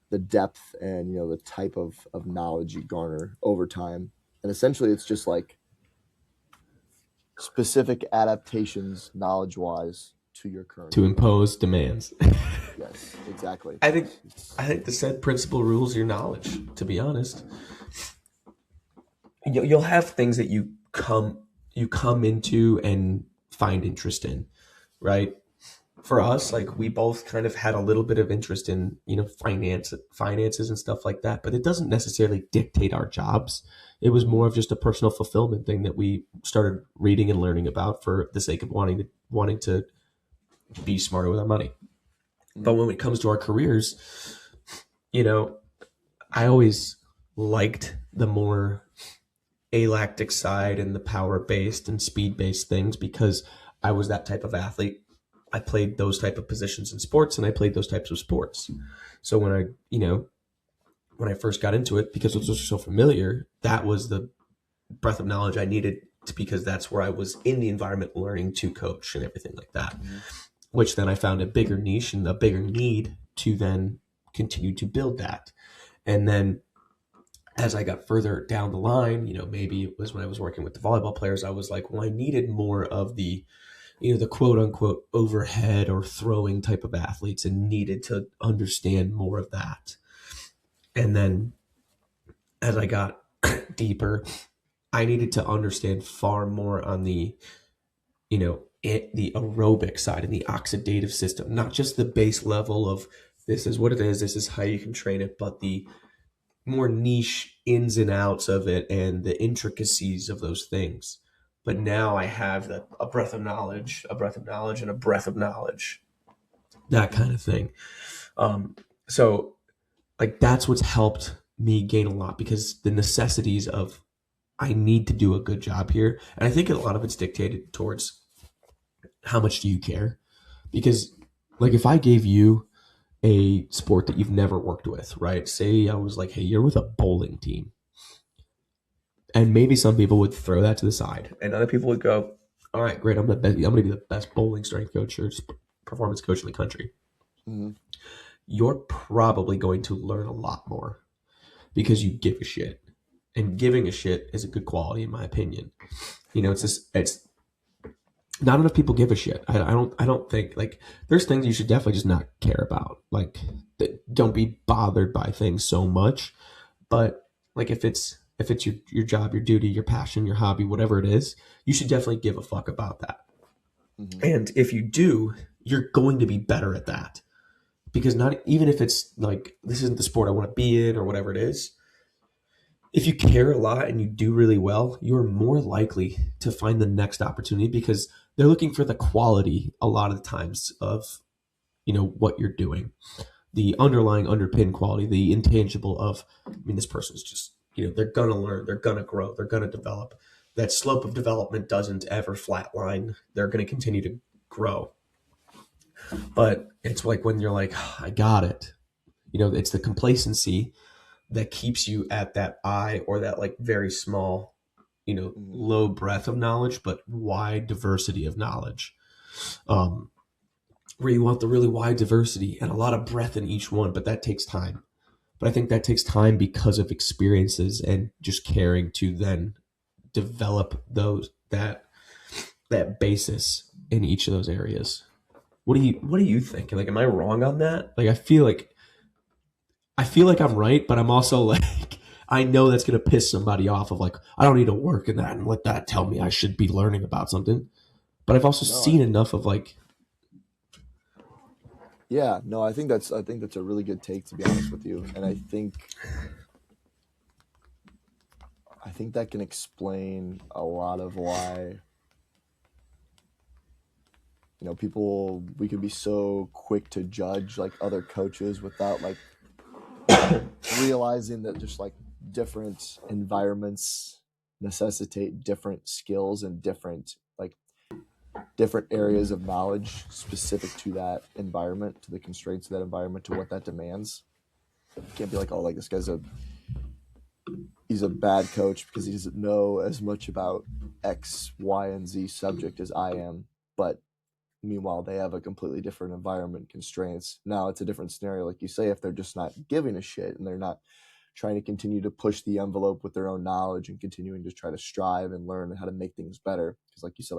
the depth and the type of knowledge you garner over time. And essentially it's just like specific adaptations knowledge wise to your current To environment. impose demands. Yes, exactly. I think It's- I think the said principle rules your knowledge, to be honest. You'll have things that you come into and find interest in, right? For us, like we both kind of had a little bit of interest in, finances and stuff like that, but it doesn't necessarily dictate our jobs. It was more of just a personal fulfillment thing that we started reading and learning about for the sake of wanting to be smarter with our money. But when it comes to our careers, you know, I always liked the more alactic side and the power based and speed based things because I was that type of athlete. I played those type of positions in sports and I played those types of sports. So when I first got into it, because it was just so familiar, that was the breadth of knowledge I needed because that's where I was in the environment learning to coach and everything like that. Mhm. Which then I found a bigger niche and a bigger need to then continue to build that. And then as I got further down the line, maybe it was when I was working with the volleyball players, I was like, well, I needed more of the quote unquote overhead or throwing type of athletes and needed to understand more of that. And then as I got deeper, I needed to understand far more on the aerobic side and the oxidative system, not just the base level of this is what it is, this is how you can train it, but the more niche ins and outs of it and the intricacies of those things. But now I have a breadth of knowledge, a breadth of knowledge, and a breadth of knowledge, that kind of thing. So like that's what's helped me gain a lot because the necessities of I need to do a good job here, and I think a lot of it's dictated towards how much do you care? Because like if I gave you a sport that you've never worked with, right? Say I was like, hey, you're with a bowling team. And maybe some people would throw that to the side, and other people would go, "All right, great. I'm going to be the best bowling strength coach or performance coach in the country." Mhm. You're probably going to learn a lot more because you give a shit, and giving a shit is a good quality, in my opinion. It's not enough people give a shit. I don't think like there's things you should definitely just not care about. Like don't be bothered by things so much. But like if it's your job, your duty, your passion, your hobby, whatever it is, you should definitely give a fuck about that. Mhm. And if you do, you're going to be better at that. Because not even if it's like this isn't the sport I want to be in or whatever it is, if you care a lot and you do really well, you're more likely to find the next opportunity because they're looking for the quality a lot of the times of what you're doing, the underlying underpin quality, the intangible of I mean this person's just they're gonna learn, they're gonna grow, they're gonna develop. That slope of development doesn't ever flatline. They're gonna continue to grow. But it's like when you're like, "Oh, I got it. It's the complacency that keeps you at that eye or that like very small Mhm. low breadth of knowledge, but wide diversity of knowledge. Um, where you want the really wide diversity and a lot of breadth in each one, but that takes time. But I think that takes time because of experiences and just caring to then develop that basis in each of those areas. What do you think? Like, am I wrong on that? Like, I feel like I'm right, but I'm also like, I know that's gonna piss somebody off. Of like, I don't need to work in that and let that tell me I should be learning about something. But I've also No, seen enough of like, yeah, no, I think that's a really good take, to be honest with you, and I think that can explain a lot of why people, we can be so quick to judge like other coaches without like realizing that just like different environments necessitate different skills and different areas of knowledge specific to that environment, to the constraints of that environment, to what that demands. You can't be like, oh, like this guy's he's a bad coach because he doesn't know as much about X, Y, and Z subject as I am. But meanwhile, they have a completely different environment constraints. Now it's a different scenario, like you say, if they're just not giving a shit and they're not trying to continue to push the envelope with their own knowledge and continuing to try to strive and learn how to make things better. Because, like you said,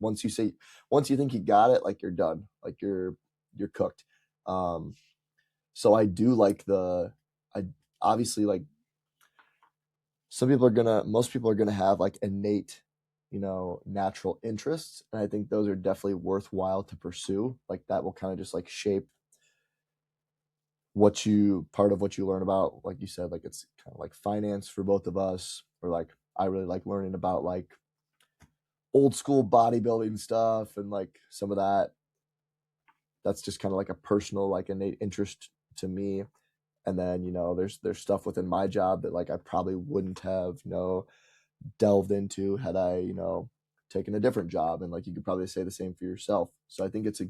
once you say once you think you got it, like you're done, like you're cooked. Um, so I do like I obviously like most people are gonna have like innate, natural interests, and I think those are definitely worthwhile to pursue. Like that will kind of just like shape part of what you learn about, like you said, like it's kind of like finance for both of us, or like I really like learning about like old school bodybuilding stuff and like some of that. That's just kind of like a personal, like innate interest to me. And then there's stuff within my job that like I probably wouldn't have delved into had I taken a different job, and like you could probably say the same for yourself. So I think it's a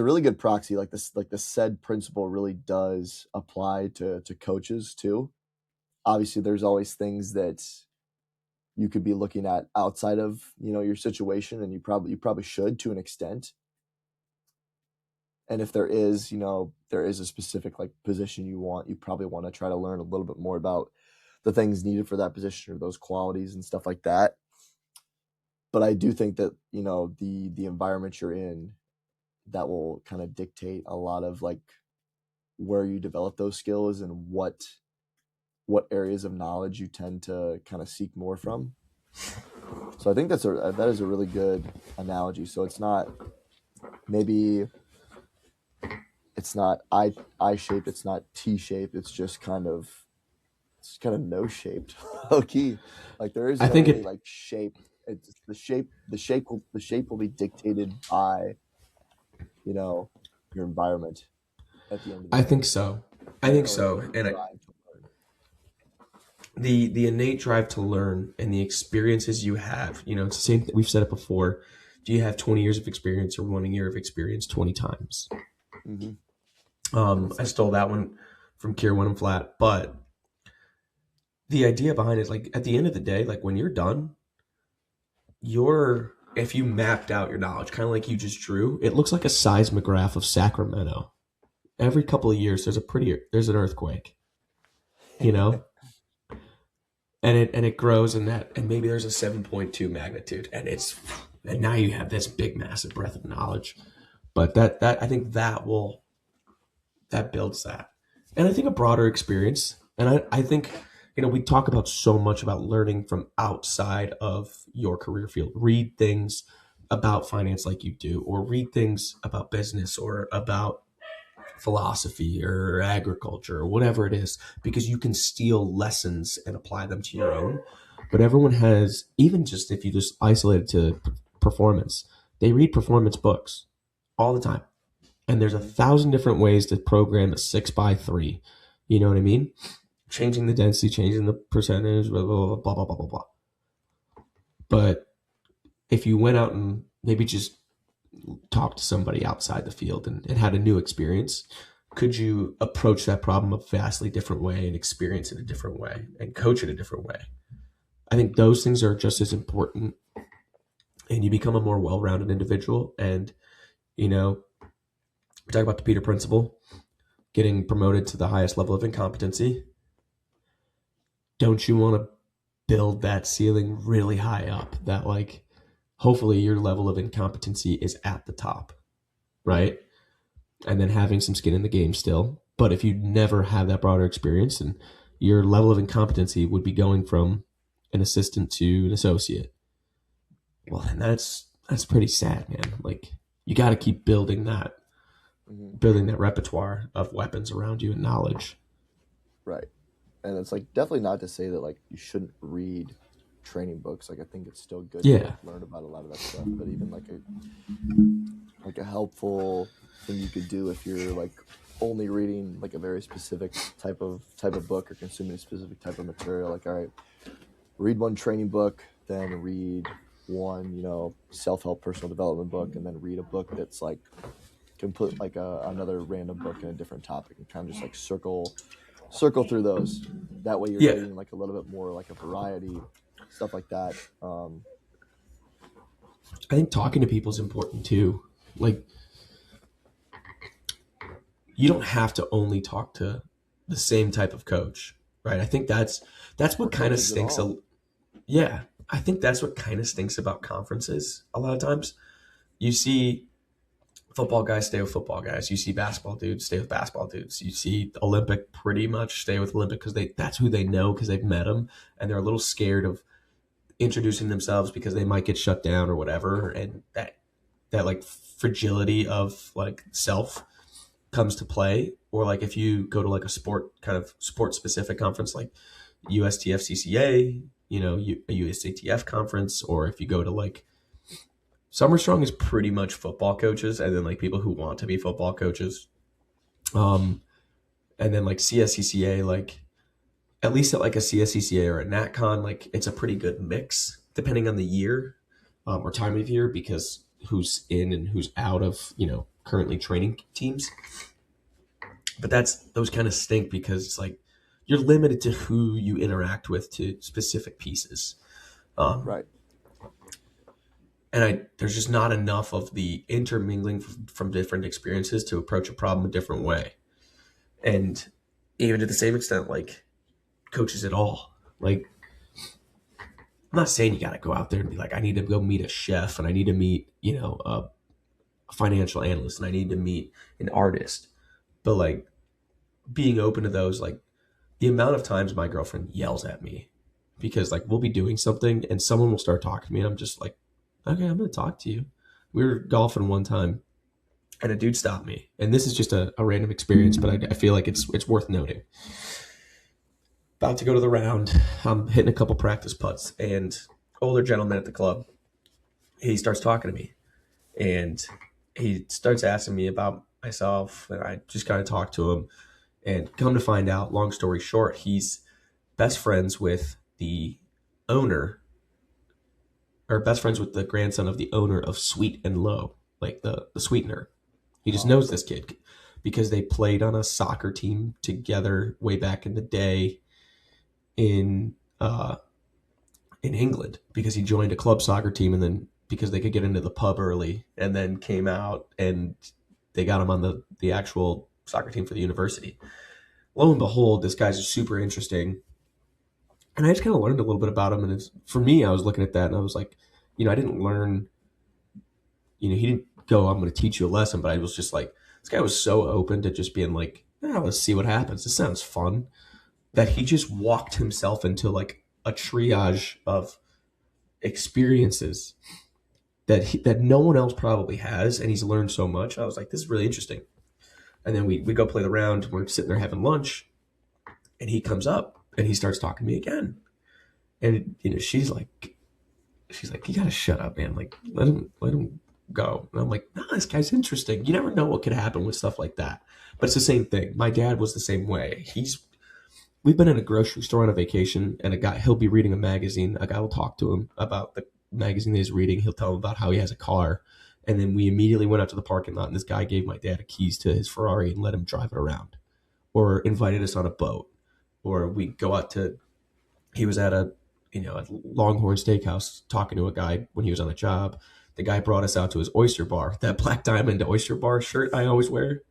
really good proxy. Like this, like the said principle really does apply to coaches too. Obviously there's always things that you could be looking at outside of your situation, and you probably should, to an extent. And if there is a specific like position you probably want to try to learn a little bit more about the things needed for that position, or those qualities and stuff like that. But I do think that the environment you're in, that will kind of dictate a lot of like where you develop those skills and what areas of knowledge you tend to kind of seek more from. So I think that is a really good analogy. So it's not, maybe it's not I shaped, it's not T shaped, it's kind of no shaped. Okay, like there is I no think really it, like shape. It's the shape will be dictated by you know your environment at the end of the I day. think so. I think Or so. innate And drive to learn. the innate drive to learn and the experiences you have, it's the same thing. We've said it before. Do you have 20 years of experience or 1 year of experience 20 times? Mm-hmm. I stole that one from Kier Wenham Flat, but the idea behind it is like at the end of the day, like when you're done, if you mapped out your knowledge, kind of like you just drew, it looks like a seismograph of Sacramento. Every couple of years, there's an earthquake, you know, and it grows in that, and maybe there's a 7.2 magnitude, and now you have this big, massive breadth of knowledge. But that I think that builds that, and I think a broader experience, and I think we talk about so much about learning from outside of your career field. Read things about finance like you do, or read things about business or about philosophy or agriculture or whatever it is, because you can steal lessons and apply them to your own. But everyone has, even just if you just isolate it to performance, they read performance books all the time. And there's a Mm-hmm. thousand different ways to program a 6x3. You know what I mean? Changing the density, changing the percentage, blah, blah, blah, blah, blah, blah, blah. But if you went out and maybe just talked to somebody outside the field and had a new experience, could you approach that problem a vastly different way and experience it a different way and coach it a different way? I think those things are just as important, and you become a more well-rounded individual. And you know, we talk about the Peter Principle, getting promoted to the highest level of incompetency. Don't you want to build that ceiling really high up, that like hopefully your level of incompetency is at the top, right? And then having some skin in the game still. But if you never have that broader experience, and your level of incompetency would be going from an assistant to an associate, well, then that's pretty sad, man. Like you got to keep Hmm. building that repertoire of weapons around you and knowledge. Right. And it's like definitely not to say that like you shouldn't read training books. Like I think it's still good to Yeah, like learn about a lot of that stuff. But even like a helpful thing you could do if you're like only reading like a very specific type of book or consuming a specific type of material. Like all right, read one training book, then read one self-help personal development book, and then read a book that's like can put like another random book in a different topic and kind of just like circle through those. That way you're yeah. getting like a little bit more like a variety, stuff like that. I think talking to people is important too. Like you don't have to only talk to the same type of coach, right? I think that's Or what kind of coaches at stinks. all. Yeah, I think that's what kind of stinks about conferences. A lot of times, you see football guys stay with football guys. You see basketball dudes stay with basketball dudes. You see Olympic pretty much stay with Olympic because that's who they know because they've met them, and they're a little scared of introducing themselves because they might get shut down or whatever, and that like fragility of like self comes to play. Or like if you go to like a sport specific conference like USTFCCA, a USATF conference, or if you go to like Summer Strong is pretty much football coaches and then like people who want to be football coaches. Um, and then like CSCCA, like at least at like a CSCCA or a NatCon, like it's a pretty good mix depending on the year or time of year because who's in and who's out of currently training teams. But those kind of stink because it's like you're limited to who you interact with to specific pieces. Um, Right. and there's just not enough of the intermingling from different experiences to approach a problem a different way. And even to the same extent, like coaches at all, like I'm not saying you got to go out there and be like, I need to go meet a chef and I need to meet, a financial analyst and I need to meet an artist. But like being open to those, like the amount of times my girlfriend yells at me because like we'll be doing something and someone will start talking to me and I'm just like, okay, I'm going to talk to you. We were golfing one time and a dude stopped me. And this is just a random experience, but I feel like it's worth noting. About to go to the round, I'm hitting a couple practice putts, and older gentleman at the club, he starts talking to me, and he starts asking me about myself, and I just kind of talk to him, and come to find out, long story short, he's best friends with the owner, or best friends with the grandson of the owner of Sweet and Low, like the sweetener. He just Oh, knows okay. this kid because they played on a soccer team together way back in the day in uh, in England because he joined a club soccer team and then because they could get into the pub early and then came out and they got him on the actual soccer team for the university. Lo and behold, this guy's super interesting. And I just kind of learned a little bit about him. And for me, I was looking at that and I was like, I didn't learn, he didn't go, I'm going to teach you a lesson, but I was just like, this guy was so open to just being like, let's see what happens. This sounds fun. That he just walked himself into like a triage of experiences that no one else probably has, and he's learned so much. I was like, this is really interesting. And then we go play the round. We're sitting there having lunch, and he comes up and he starts talking to me again. And she's like, you gotta shut up, man. Like, let him go. And I'm like, no, this guy's interesting. You never know what could happen with stuff like that. But it's the same thing. My dad was the same way. We've been in a grocery store on a vacation, and he'll be reading a magazine. A guy will talk to him about the magazine that he's reading. He'll tell him about how he has a car, And then we immediately went out to the parking lot, and this guy gave my dad keys to his Ferrari and let him drive it around, or invited us on a boat, or we go out to. He was at a Longhorn Steakhouse talking to a guy when he was on a job. The guy brought us out to his oyster bar, that Black Diamond oyster bar shirt I always wear.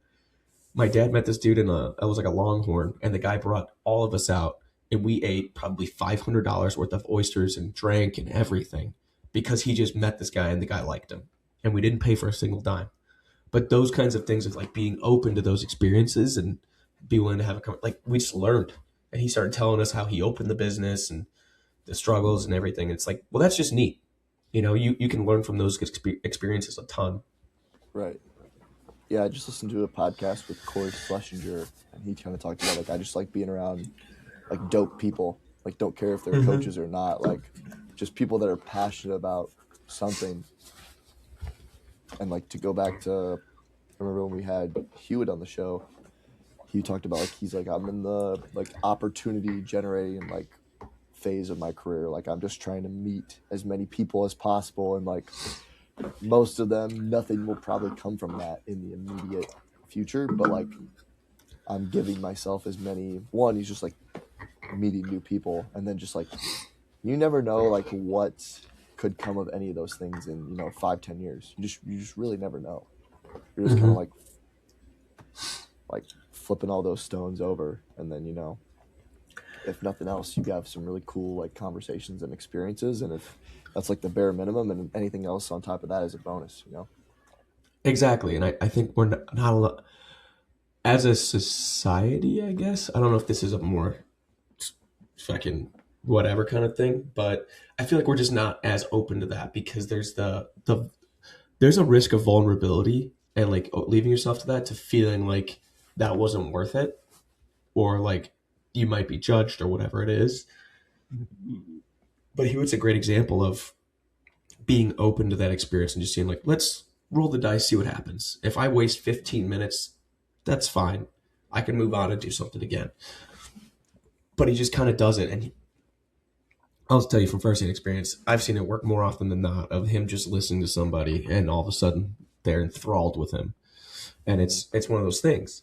My dad met this dude it was like a Longhorn, and the guy brought all of us out, and we ate probably $500 worth of oysters and drank and everything because he just met this guy and the guy liked him, and we didn't pay for a single dime. But those kinds of things of like being open to those experiences and be willing to have like we just learned, and he started telling us how he opened the business and the struggles and everything. It's like, well, that's just neat. You can learn from those experiences a ton. Right. Yeah, I just listened to a podcast with Corey Schlesinger, and he kind of talked about like I just like being around like dope people, like don't care if they're Mm-hmm. coaches or not, like just people that are passionate about something. And like to go back to, I remember when we had Hewitt on the show, he talked about like he's like I'm in the like opportunity generating like phase of my career. Like I'm just trying to meet as many people as possible, and like most of them, nothing will probably come from that in the immediate future. But like I'm giving myself as many. One, he's just like meeting new people, and then just like you never know like what could come of any of those things in 5-10 years. You just really never know. You're just kind of Mm-hmm. like flipping all those stones over, and then if nothing else, you have some really cool like conversations and experiences, and if that's like the bare minimum, and anything else on top of that is a bonus. Exactly, and I think we're not a lot as a society. I guess I don't know if this is a more fucking whatever kind of thing, but I feel like we're just not as open to that because there's a risk of vulnerability and like leaving yourself to that to feeling like that wasn't worth it, or like you might be judged or whatever it is. But he was a great example of being open to that experience and just seeing like, let's roll the dice, see what happens. If I waste 15 minutes, that's fine. I can move on and do something again. But he just kind of does it, and I'll tell you from firsthand experience, I've seen it work more often than not of him just listening to somebody and all of a sudden they're enthralled with him. And Mm-hmm. it's one of those things.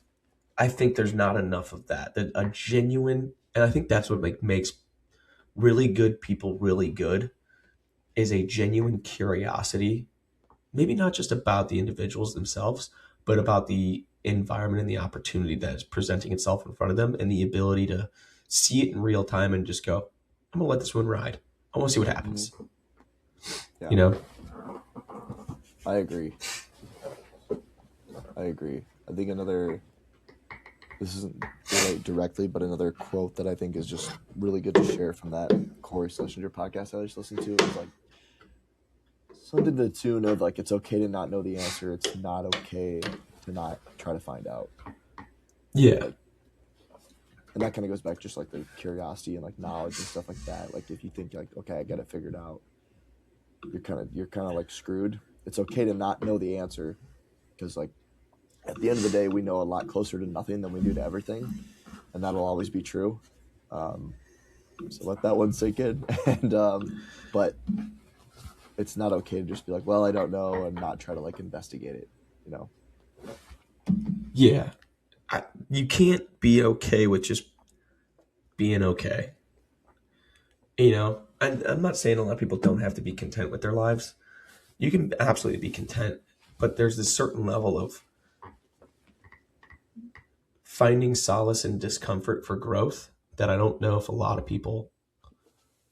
I think there's not enough of that. That a genuine, and I think that's what makes really good people really good, is a genuine curiosity, maybe not just about the individuals themselves, but about the environment and the opportunity that is presenting itself in front of them, and the ability to see it in real time and just go, I'm gonna let this one ride. I want to see what happens. Mm-hmm. Yeah, You know? I agree. I agree. I think another. This isn't relate directly, but another quote that I think is just really good to share from that Corey Schlesinger podcast I just listened to is like something to the tune of like it's okay to not know the answer. It's not okay to not try to find out. Yeah. Like, and that kind of goes back just like the curiosity and like knowledge and stuff like that. Like if you think like okay, I got it figured out, you're kind of like screwed. It's okay to not know the answer because like at the end of the day, we know a lot closer to nothing than we do to everything, and that'll always be true. Um, so let that one sink in. And but it's not okay to just be like, well, I don't know, and not try to like investigate it. You know. Yeah. You can't be okay with just being okay. I'm not saying a lot of people don't have to be content with their lives. You can absolutely be content, but there's this certain level of finding solace in discomfort for growth that I don't know if a lot of people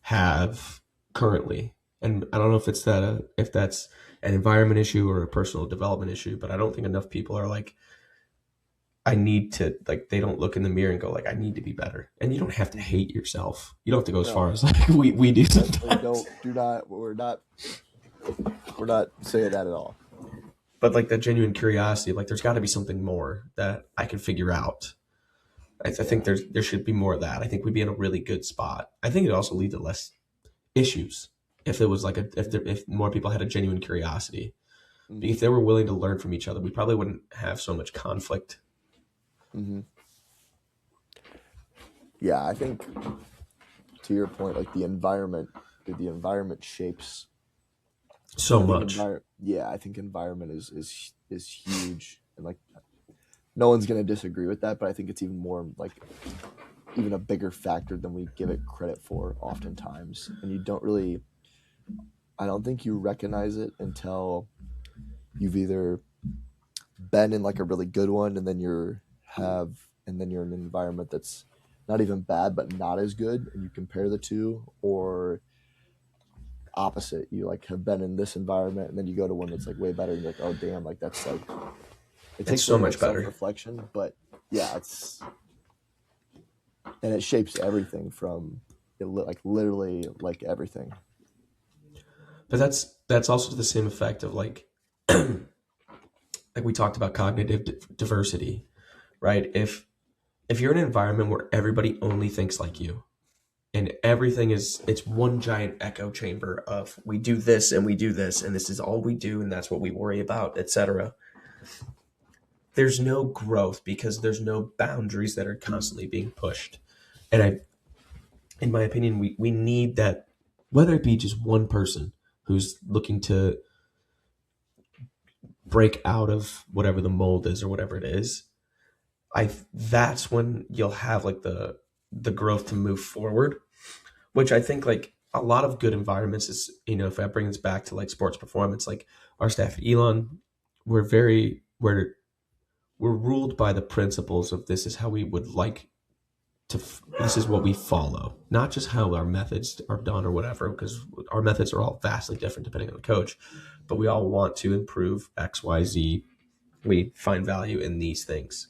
have currently. And I don't know if that's an environment issue or a personal development issue, but I don't think enough people are like, I need to, like, they don't look in the mirror and go like, I need to be better. And you don't have to hate yourself. You don't have to go as far No, as like we do definitely sometimes. don't. Do not. We're not saying that at all. But like that genuine curiosity, like there's got to be something more that I can figure out. I think Yeah. there should be more of that. I think we'd be in a really good spot. I think it also lead to less issues if it was like if more people had a genuine curiosity. Mm-hmm. If they were willing to learn from each other, we probably wouldn't have so much conflict. Mm-hmm. Yeah, I think to your point, like the environment shapes So I think much. I think environment is huge, and like no one's gonna disagree with that. But I think it's even more like even a bigger factor than we give it credit for oftentimes, and you don't really. I don't think you recognize it until you've either been in like a really good one, and then you're in an environment that's not even bad but not as good, and you compare the two, or opposite, you like have been in this environment and then you go to one that's like way better and you're like, oh damn, like that's like it It's takes a so little like much better. self-reflection, but yeah, it's and it shapes everything from like literally like everything. But that's also the same effect of like we talked about cognitive diversity, right? If you're in an environment where everybody only thinks like you and everything is it's one giant echo chamber of we do this and we do this and this is all we do and that's what we worry about, etc. There's no growth because there's no boundaries that are constantly being pushed. And I in my opinion we need that, whether it be just one person who's looking to break out of whatever the mold is or whatever it is. I That's when you'll have like the growth to move forward, which I think like a lot of good environments is, if I bring this back to like sports performance, like our staff at Elon, we're ruled by the principles of this is how we would like this is what we follow, not just how our methods are done or whatever, because our methods are all vastly different depending on the coach, but we all want to improve XYZ. We find value in these things,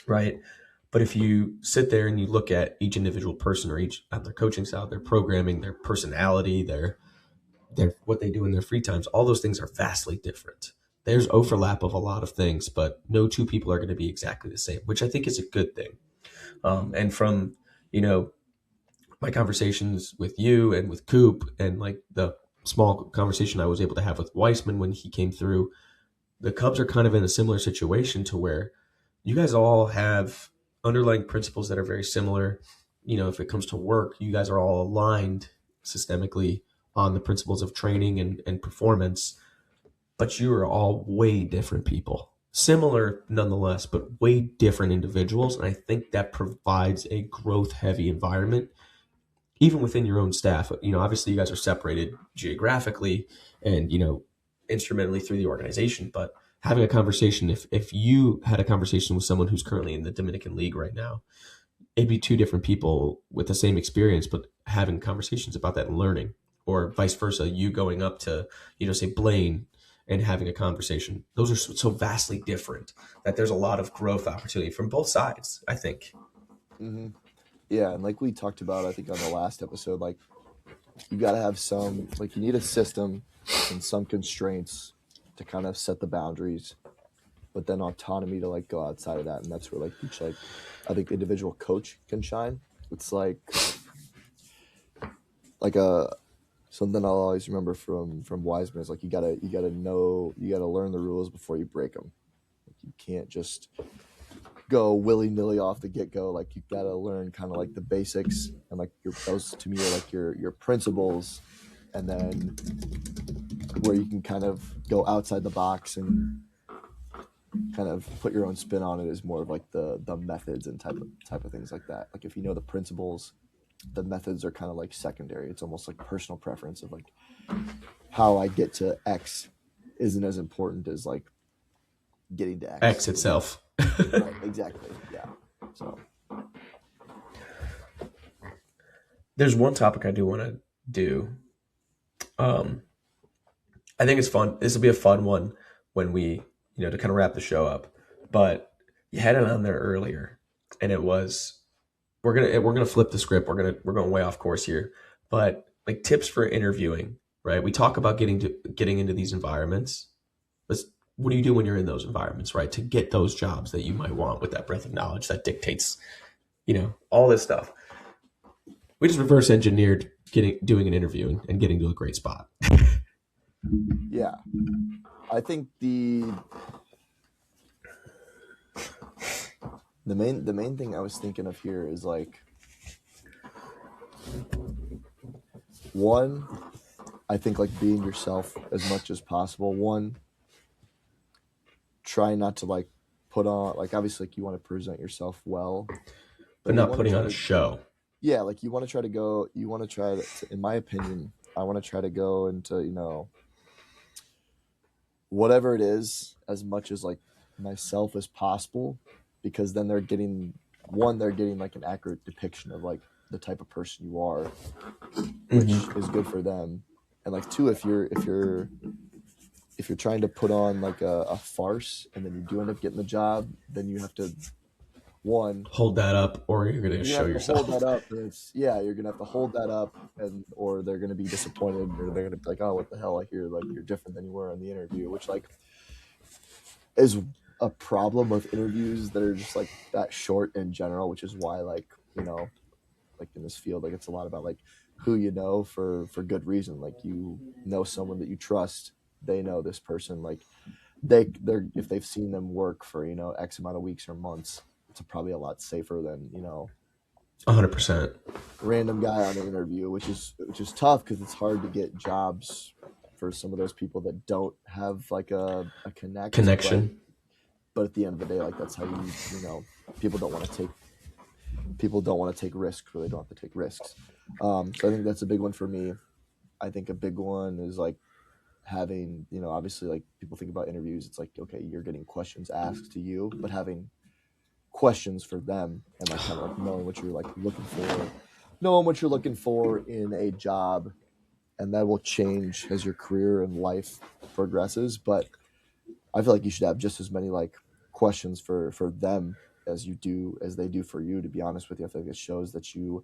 right? But if you sit there and you look at each individual person or each their coaching style, their programming, their personality, their what they do in their free times, all those things are vastly different. There's overlap of a lot of things, but no two people are going to be exactly the same, which I think is a good thing. And from you know my conversations with you and with Coop and like the small conversation I was able to have with Weissman when he came through, the Cubs are kind of in a similar situation to where you guys all have underlying principles that are very similar. If it comes to work, you guys are all aligned systemically on the principles of training and performance, but you are all way different people. Similar nonetheless, but way different individuals. And I think that provides a growth heavy environment, even within your own staff. Obviously, you guys are separated geographically and, instrumentally through the organization, but having a conversation, if you had a conversation with someone who's currently in the Dominican League right now, it'd be two different people with the same experience, but having conversations about that and learning, or vice versa, you going up to, say Blaine and having a conversation. Those are so vastly different that there's a lot of growth opportunity from both sides, I think. Hmm. Yeah, and like we talked about, I think on the last episode, like you got to have some like you need a system and some constraints to kind of set the boundaries, but then autonomy to like go outside of that, and that's where like each like I think individual coach can shine. It's like a something I'll always remember from Wiseman is like you gotta learn the rules before you break them. Like you can't just go willy nilly off the get go. Like you gotta learn kind of like the basics, and like those to me are like your principles, and then where you can kind of go outside the box and kind of put your own spin on it is more of like the methods and type of things like that. Like if you know the principles, the methods are kind of like secondary. It's almost like personal preference of like how I get to X isn't as important as like getting to X. X itself. Right, exactly. Yeah. So There's one topic I do want to do. Um, I think it's fun. This will be a fun one when we, to kind of wrap the show up. But you had it on there earlier, and it was we're gonna flip the script. We're going way off course here, but like tips for interviewing, right? We talk about getting into these environments. Let's What do you do when you're in those environments, right? To get those jobs that you might want with that breadth of knowledge that dictates, all this stuff. We just reverse engineered doing an interview and getting to a great spot. yeah, I think the main thing I was thinking of here is like one I think like being yourself as much as possible. One, try not to like put on like obviously like you want to present yourself well, But but you not want to putting try on a to show. yeah, like you want to try to, in my opinion, I want to try to go into, whatever it is as much as like myself as possible, because then they're getting like an accurate depiction of like the type of person you are, which Hmm. is good for them. And like two, if you're trying to put on like a farce and then you do end up getting the job, then you have to one Hold that up, or you're going to you're gonna show have to hold yourself. that up. And it's yeah, you're gonna have to hold that up, and or they're gonna be disappointed, or they're gonna be like, oh, what the hell? I hear like you're different than you were in the interview, which like is a problem of interviews that are just like that short in general, which is why like like in this field, like it's a lot about like who you know for good reason. Like you know someone that you trust, they know this person, like they're if they've seen them work for X amount of weeks or months, it's probably a lot safer than 100%. random guy on an interview, which is tough because it's hard to get jobs for some of those people that don't have like a connect. Connection. But at the end of the day, like that's how people don't want to take people don't want to take risks, or they don't have to take risks. So I think that's a big one for me. I think a big one is like having, obviously like people think about interviews, it's like, okay, you're getting questions asked to you, but having questions for them and like kind of like knowing what you're looking for in a job, and that will change as your career and life progresses. But I feel like you should have just as many like questions for them as they do for you. To be honest with you, I feel like it shows that you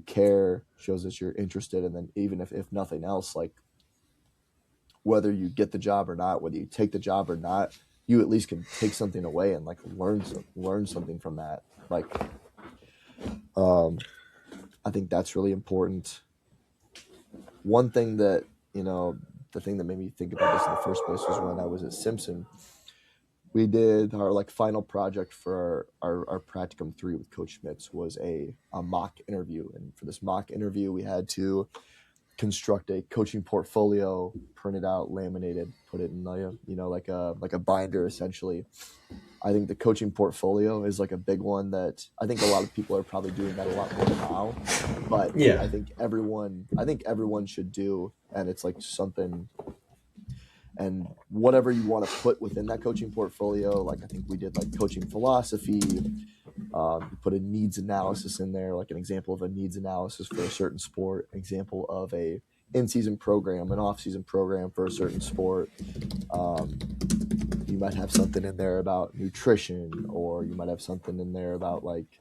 care, shows that you're interested, and then even if nothing else, like whether you get the job or not, whether you take the job or not, you at least can take something away and like learn something from that. Like, um, I think that's really important. One thing that the thing that made me think about this in the first place was when I was at Simpson. We did our like final project for our practicum 3 with Coach Schmitz was a mock interview, and for this mock interview we had to construct a coaching portfolio, print it out, laminated, put it in like a binder essentially. I think the coaching portfolio is like a big one that I think a lot of people are probably doing that a lot more now, but Yeah. I think everyone should do, and it's like something, and whatever you want to put within that coaching portfolio. Like I think we did like coaching philosophy, put a needs analysis in there, like an example of a needs analysis for a certain sport, example of a in-season program, an off-season program for a certain sport. Um, you might have something in there about nutrition, or you might have something in there about like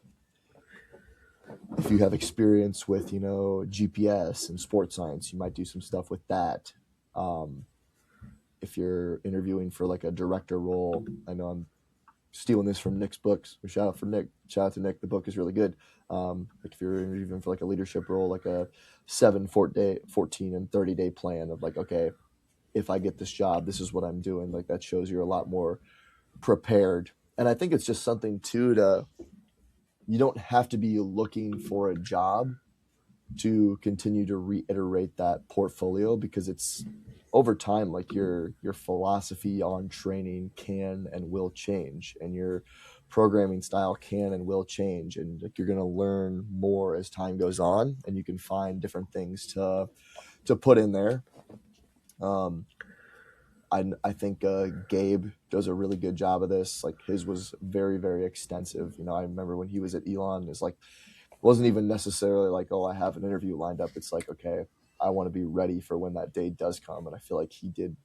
if you have experience with GPS and sports science, you might do some stuff with that. Um, if you're interviewing for like a director role, I know I'm stealing this from Nick's books. Shout out for Nick. Shout out to Nick. The book is really good. Like if you're interviewing for like a leadership role, like a 14 and 30-day plan of like, okay, if I get this job, this is what I'm doing. Like that shows you're a lot more prepared. And I think it's just something too you don't have to be looking for a job to continue to reiterate that portfolio, because it's over time, like your philosophy on training can and will change, and your programming style can and will change, and like you're going to learn more as time goes on, and you can find different things to put in there. um I think Gabe does a really good job of this. Like his was very, very extensive. I remember when he was at Elon, it's like it wasn't even necessarily like, oh, I have an interview lined up. It's like, okay, I want to be ready for when that day does come. And I feel like he did.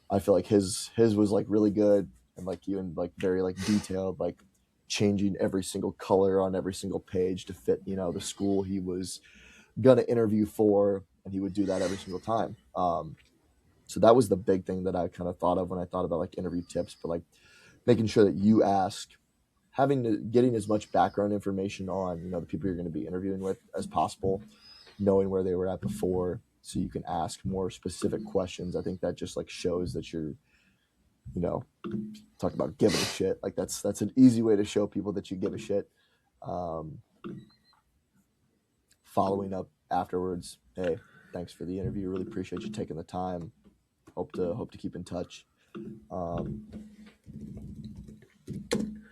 I feel like his was like really good, and like even like very like detailed, like changing every single color on every single page to fit the school he was gonna interview for, and he would do that every single time. So that was the big thing that I kind of thought of when I thought about like interview tips, but like making sure that you ask, getting as much background information on the people you're going to be interviewing with as possible, knowing where they were at before, so you can ask more specific questions. I think that just like shows that you're you know talk about giving a shit. Like that's an easy way to show people that you give a shit. um, Following up afterwards, hey, thanks for the interview. Really appreciate you taking the time. Hope to keep in touch. Um,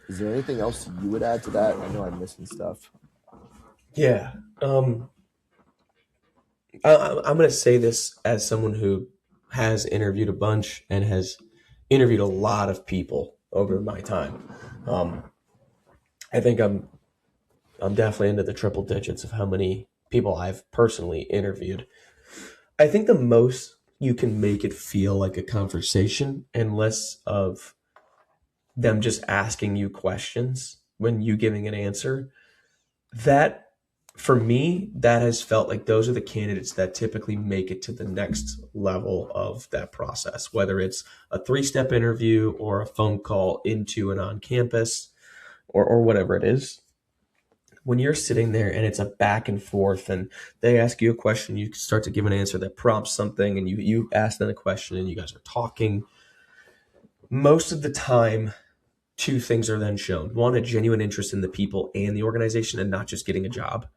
is there anything else you would add to that? I know I'm missing stuff. Yeah. I'm going to say this as someone who has interviewed a bunch and has interviewed a lot of people over my time. Um, I think I'm definitely into the triple digits of how many people I've personally interviewed. I think the most you can make it feel like a conversation and less of them just asking you questions when you giving an answer. That for me, that has felt like those are the candidates that typically make it to the next level of that process, whether it's a three-step interview or a phone call into and on campus or whatever it is. When you're sitting there and it's a back and forth and they ask you a question, you start to give an answer that prompts something, and you ask them a question and you guys are talking. Most of the time, two things are then shown. One, a genuine interest in the people and the organization and not just getting a job.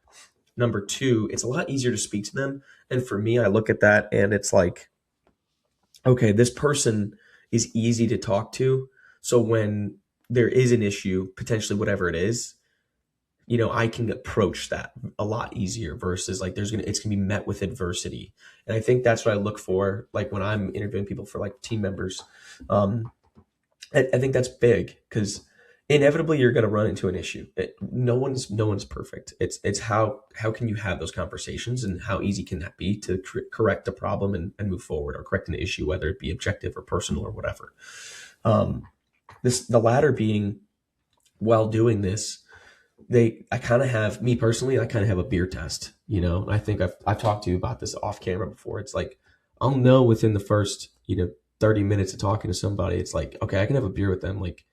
Number two, it's a lot easier to speak to them. And for me, I look at that and it's like, okay, this person is easy to talk to. So when there is an issue, potentially whatever it is, I can approach that a lot easier versus like it's gonna be met with adversity. And I think that's what I look for, like when I'm interviewing people for like team members. Um, I think that's big because inevitably you're going to run into an issue. No one's perfect. It's how can you have those conversations and how easy can that be to correct a problem and move forward or correct an issue, whether it be objective or personal or whatever. Um, the latter being, while doing this, I kind of have, me personally, I kind of have a beer test. I think I've talked to you about this off camera before. It's like I'll know within the first 30 minutes of talking to somebody, it's like, okay, I can have a beer with them. Like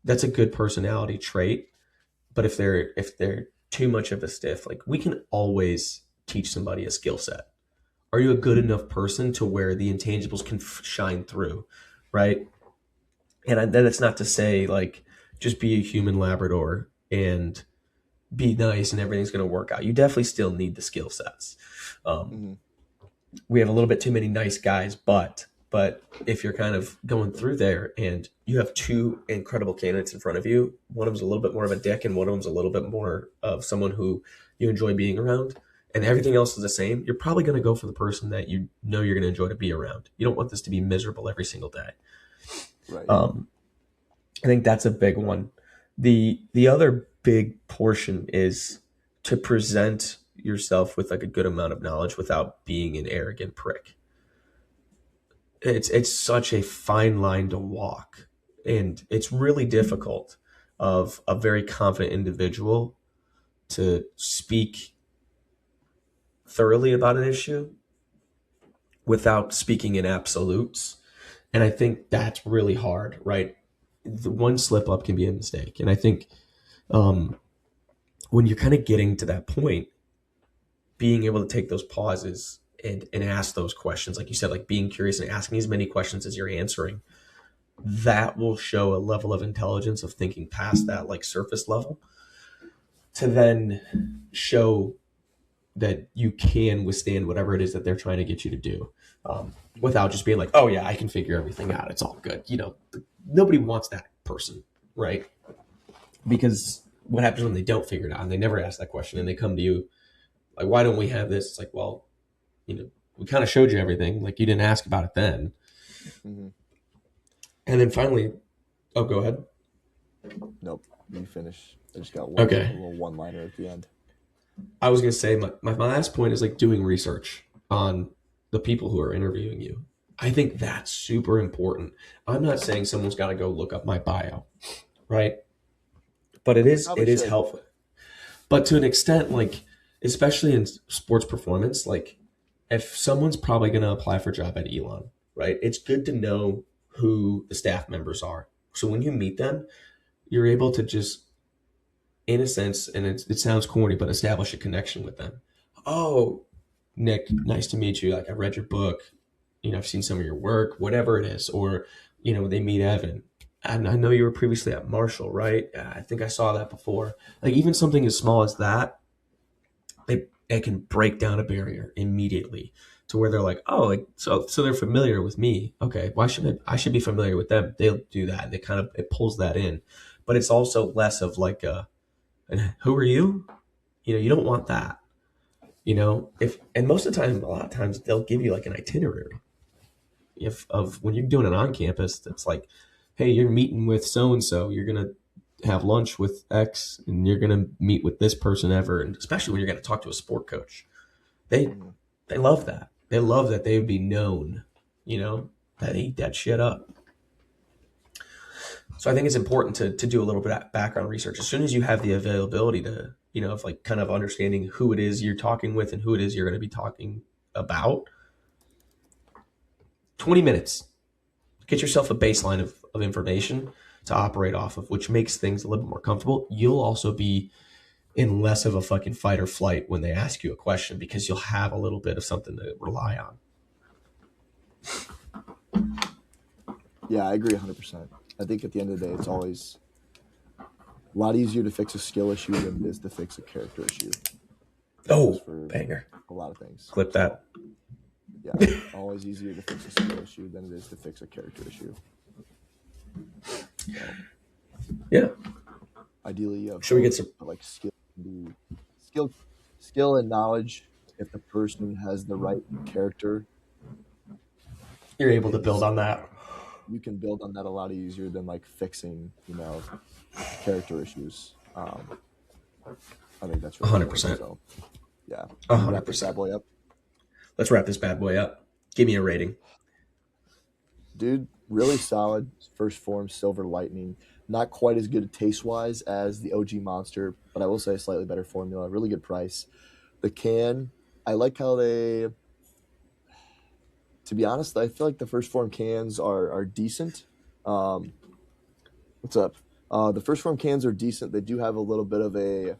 that's a good personality trait. But if they're too much of a stiff, like we can always teach somebody a skill set. Are you a good enough person to where the intangibles can shine through, right? And then it's not to say like just be a human Labrador and be nice and everything's going to work out. You definitely still need the skill sets. Um, Hmm. we have a little bit too many nice guys, but if you're kind of going through there and you have two incredible candidates in front of you, one of them's a little bit more of a dick and one of them's a little bit more of someone who you enjoy being around, and everything else is the same, you're probably going to go for the person that you're going to enjoy to be around. You don't want this to be miserable every single day. Right. Um, I think that's a big one. The other big portion is to present yourself with like a good amount of knowledge without being an arrogant prick. It's such a fine line to walk, and it's really difficult of a very confident individual to speak thoroughly about an issue without speaking in absolutes. And I think that's really hard, right? The one slip up can be a mistake. And I think um, when you're kind of getting to that point, being able to take those pauses and ask those questions, like you said, like being curious and asking as many questions as you're answering, that will show a level of intelligence of thinking past that like surface level to then show that you can withstand whatever it is that they're trying to get you to do, without just being like, oh yeah, I can figure everything out, it's all good. Nobody wants that person, right? Because what happens when they don't figure it out and they never ask that question and they come to you like, why don't we have this? It's like, well, we kind of showed you everything, like you didn't ask about it then. Hmm. And then finally, oh, go ahead. Nope. You finish. I just got a Okay. little one liner at the end. I was going to say my last point is like doing research on the people who are interviewing you. I think that's super important. I'm not saying someone's got to go look up my bio, right? But it They is probably it is should. helpful. But to an extent, like especially in sports performance, like if someone's probably going to apply for a job at Elon, right? It's good to know who the staff members are. So when you meet them, you're able to just, in a sense, and it sounds corny, but establish a connection with them. Oh, Nick, nice to meet you. Like I read your book, I've seen some of your work, whatever it is. Or, they meet Evan. And I know you were previously at Marshall, right? I think I saw that before. Like even something as small as that, it can break down a barrier immediately to where they're like, oh, like so they're familiar with me. Okay, why should I should be familiar with them? They'll do that. They kind of it pulls that in, but it's also less of like a, and who are you? You know, you don't want that. You know, if and most of the time, a lot of times they'll give you like an itinerary. If of when you're doing it on campus, it's like, hey, you're meeting with so and so. You're gonna have lunch with X, and you're gonna meet with this person ever, and especially when you're gonna talk to a sport coach, they Mhm. they love that. They love that they would be known. You know, that eat that shit up. So I think it's important to do a little bit of background research as soon as you have the availability to, you know, of like kind of understanding who it is you're talking with and who it is you're going to be talking about. 20 minutes. Get yourself a baseline of information to operate off of, which makes things a little bit more comfortable. You'll also be in less of a fucking fight or flight when they ask you a question because you'll have a little bit of something to rely on. Yeah, I agree 100%. I think at the end of the day, it's always a lot easier to fix a skill issue than it is to fix a character issue. Oh, For banger. a lot of things. Clip that. Yeah, always easier to fix a skill issue than it is to fix a character issue. So, Yeah. ideally, Should we get some? like skill and knowledge. If the person has the right character, You're able to build on that. you can build on that a lot easier than like fixing, character issues. I think that's really 100%. So, yeah, wrap this 100%. bad boy up, Let's wrap this bad boy up. Give me a rating. dude. Really solid first form Silver Lightning. Not quite as good taste wise as the OG Monster, but I will say slightly better formula. Really good price. The can, I like how they. To be honest, I feel like the first form cans are decent. Um, what's up? The first form cans are decent. They do have a little bit of a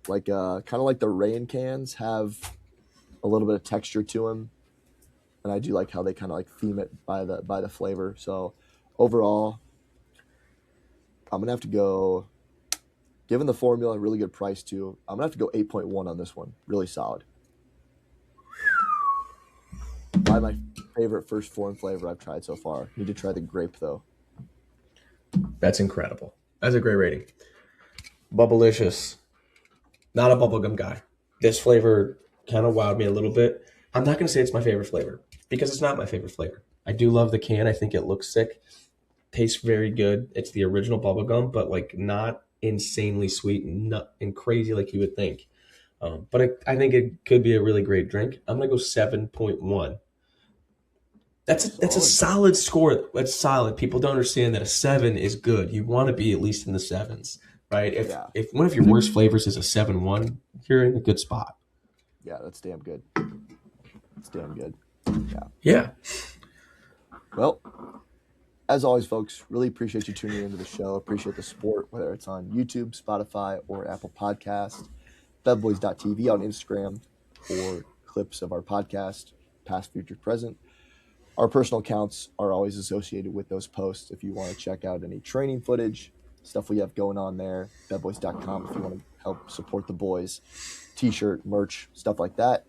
kind of like the rain cans have a little bit of texture to them, and I do like how they kind of like theme it by the flavor. So overall, I'm gonna have to go. Given the formula, really good price too. I'm gonna have to go 8.1 on this one. Really solid. Probably my favorite first form flavor I've tried so far. Need to try the grape though. That's incredible. That's a great rating. Bubblicious. Not a bubblegum guy. This flavor kind of wowed me a little bit. I'm not going to say it's my favorite flavor because it's not my favorite flavor. I do love the can. I think it looks sick. Tastes very good. It's the original bubblegum, but like not insanely sweet and crazy like you would think. But I think it could be a really great drink. I'm going to go 7.1. That's a solid score. That's solid. People don't understand that a 7 is good. You want to be at least in the sevens, right? Yeah. If one of your worst flavors is a 7.1, you're in a good spot. Yeah, that's damn good. It's damn good. Yeah. Yeah. Well, as always, folks, really appreciate you tuning into the show. Appreciate the support, whether it's on YouTube, Spotify, or Apple Podcast. BevBoys.tv on Instagram for clips of our podcast, past, future, present. Our personal accounts are always associated with those posts. If you want to check out any training footage, stuff we have going on there, BevBoys.com if you want to help support the boys, t-shirt, merch, stuff like that.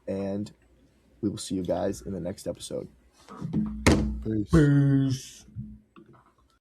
And we will see you guys in the next episode. Peace. Peace.